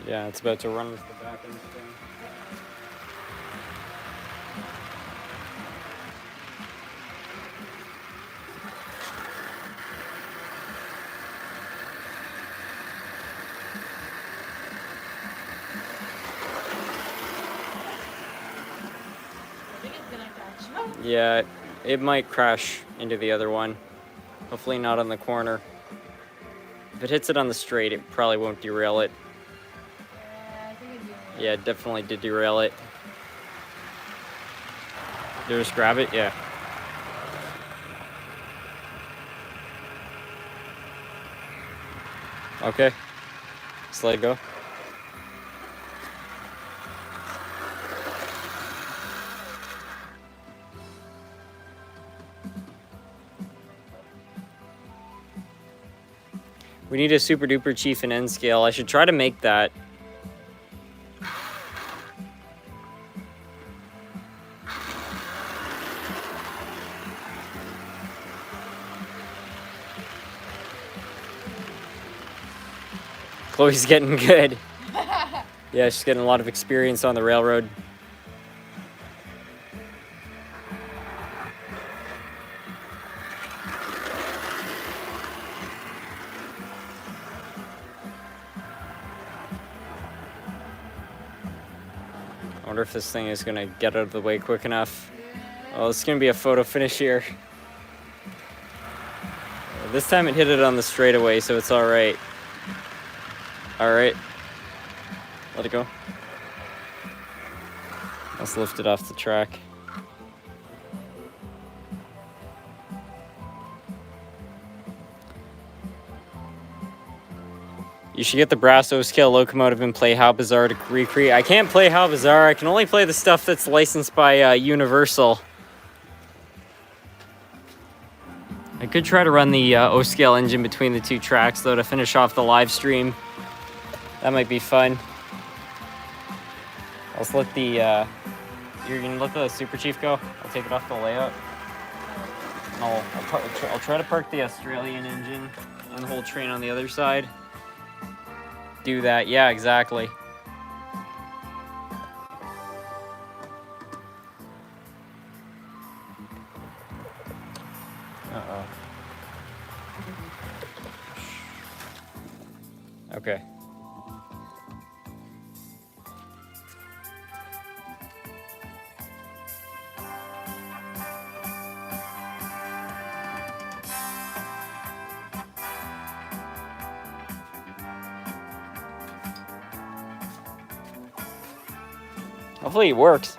S1: Yeah, it's about to run with the back end thing. Yeah, it might crash into the other one. Hopefully not on the corner. If it hits it on the straight, it probably won't derail it. Yeah, it definitely did derail it. Did I just grab it? Yeah. Okay. Just let it go. We need a super duper chief and N scale. I should try to make that. Chloe's getting good. Yeah, she's getting a lot of experience on the railroad. I wonder if this thing is gonna get out of the way quick enough. Oh, it's gonna be a photo finish here. This time it hit it on the straightaway, so it's all right. All right, let it go. Let's lift it off the track. You should get the brass O-scale locomotive and play How Bizarre to recreate. I can't play How Bizarre. I can only play the stuff that's licensed by Universal. I could try to run the O-scale engine between the two tracks, though, to finish off the live stream. That might be fun. Let's let the... you're gonna let the Super Chief go? I'll take it off the layout. And I'll try to park the Australian engine and the whole train on the other side. Do that, yeah, exactly. Uh-oh. Okay. Hopefully it works.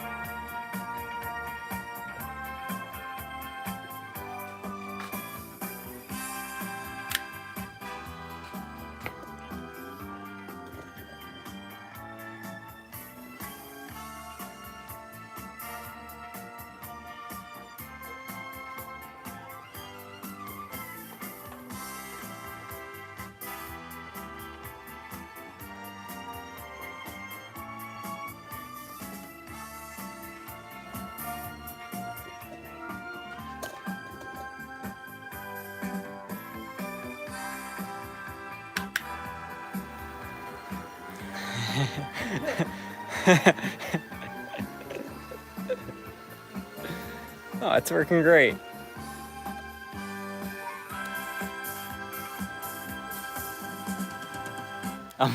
S1: Oh, it's working great.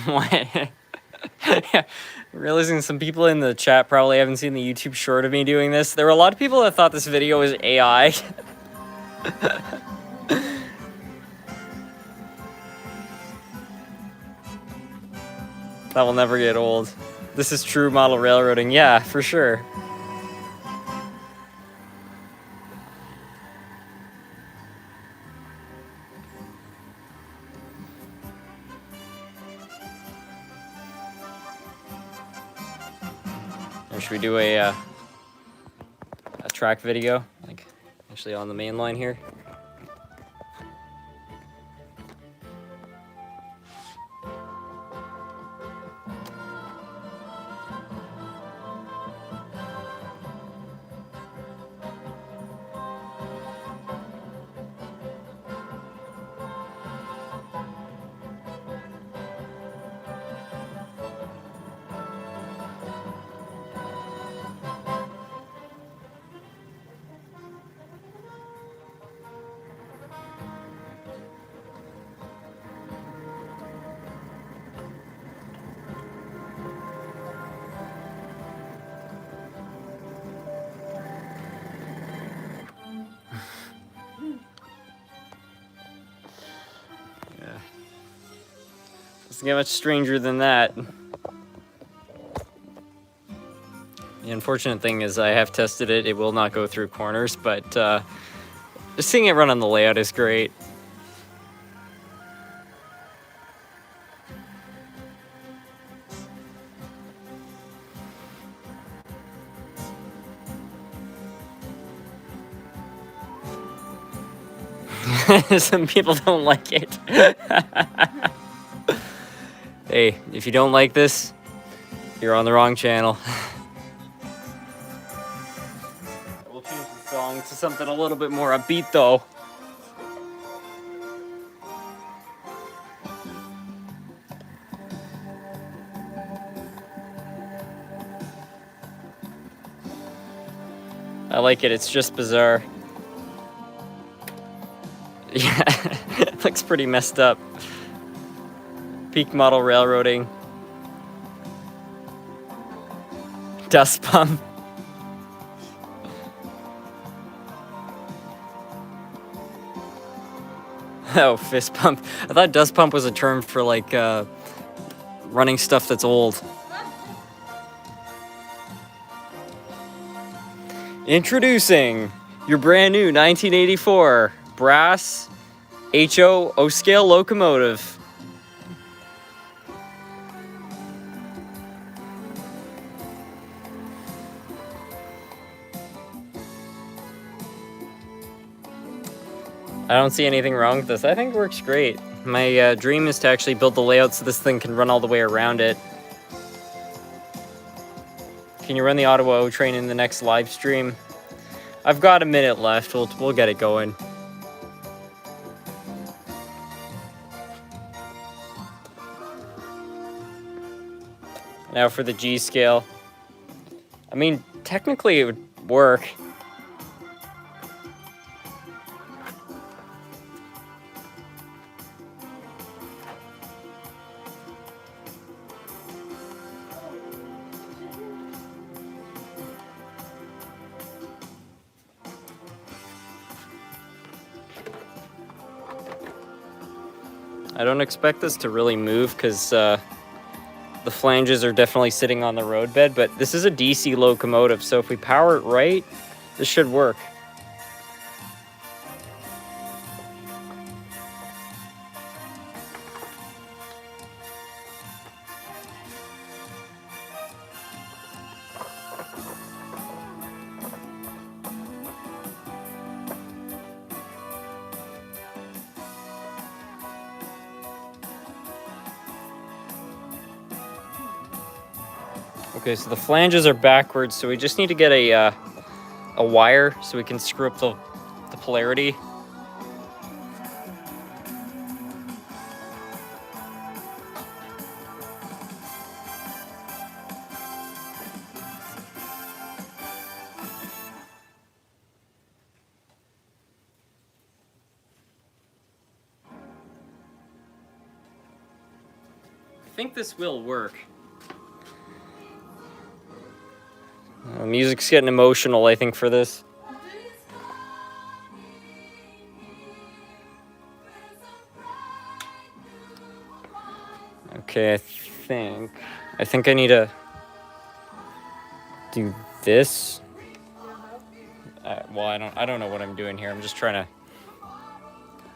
S1: What? Yeah, realizing some people in the chat probably haven't seen the YouTube short of me doing this. There were a lot of people that thought this video was AI. That will never get old. This is true model railroading. Yeah, for sure. Or should we do a track video? Like, actually on the main line here? Doesn't get much stranger than that. The unfortunate thing is I have tested it. It will not go through corners, but just seeing it run on the layout is great. Some people don't like it. Hey, if you don't like this, you're on the wrong channel. We'll change the song to something a little bit more upbeat though. I like it, it's just bizarre. Yeah, it looks pretty messed up. Peak model railroading. Dust pump. Oh, fist pump. I thought dust pump was a term for like running stuff that's old. Introducing your brand new 1984 brass HO O-scale locomotive. I don't see anything wrong with this. I think it works great. My dream is to actually build the layout so this thing can run all the way around it. Can you run the Ottawa O train in the next live stream? I've got a minute left. We'll get it going. Now for the G scale. I mean, technically it would work. I don't expect this to really move because the flanges are definitely sitting on the roadbed, but this is a DC locomotive, so if we power it right, this should work. Okay, so the flanges are backwards, so we just need to get a wire so we can screw up the polarity. I think this will work. Music's getting emotional, I think, for this. Okay, I think I need to do this. Well, I don't know what I'm doing here. I'm just trying to.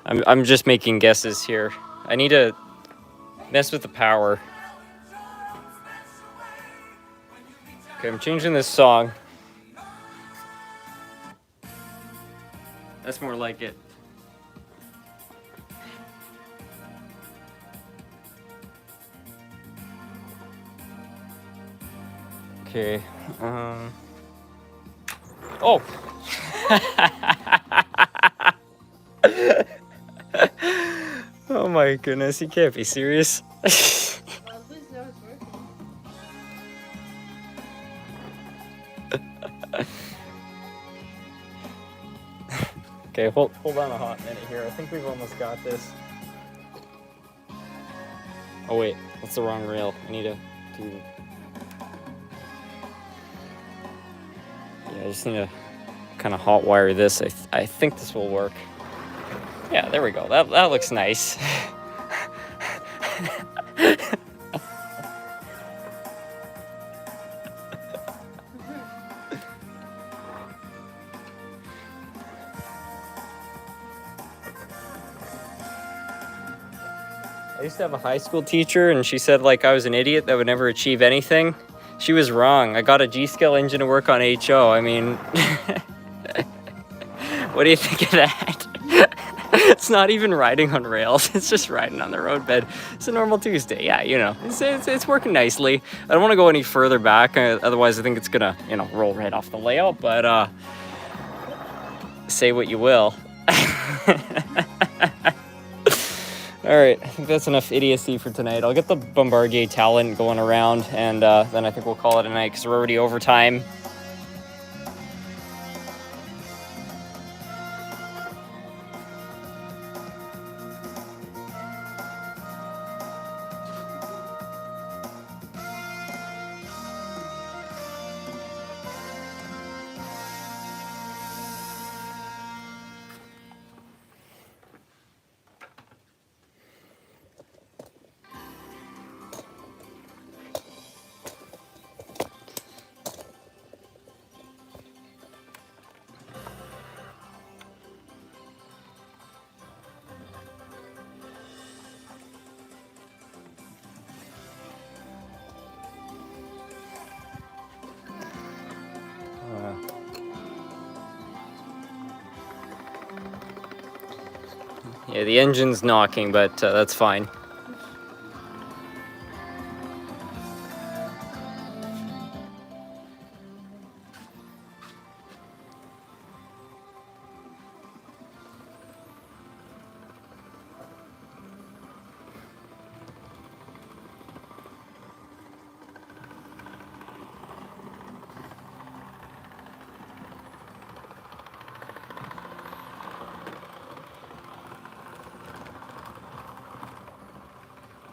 S1: I'm just making guesses here. I need to mess with the power. Okay, I'm changing this song. That's more like it. Okay. Oh! Oh my goodness, you can't be serious. Okay, hold on a hot minute here. I think we've almost got this. Oh wait, that's the wrong rail. I need to do... Yeah, I just need to kind of hot wire this. I think this will work. Yeah, there we go. That looks nice. used to have a high school teacher, and she said like I was an idiot that would never achieve anything. She was wrong. I got a G-scale engine to work on HO. I mean, what do you think of that? It's not even riding on rails. It's just riding on the roadbed. It's a normal Tuesday. Yeah, you know, it's working nicely. I don't want to go any further back. Otherwise, I think it's gonna, you know, roll right off the layout. But say what you will. All right, I think that's enough idiocy for tonight. I'll get the Bombardier Talent going around, and then I think we'll call it a night because we're already over time. Yeah, the engine's knocking, but that's fine.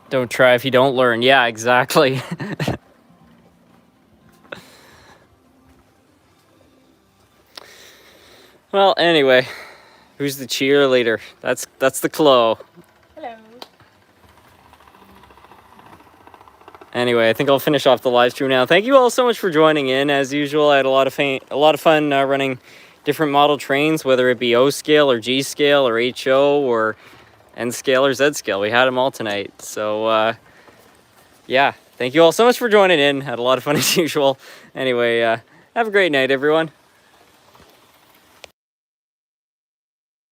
S1: Don't try if you don't learn. Yeah, exactly. Well, anyway, who's the cheerleader? That's the Chloe.
S2: Hello.
S1: Anyway, I think I'll finish off the live stream now. Thank you all so much for joining in. As usual, I had a lot of fun running different model trains, whether it be O scale or G scale or HO or N scale or Z scale. We had them all tonight. So yeah, thank you all so much for joining in. Had a lot of fun as usual. Anyway, have a great night, everyone.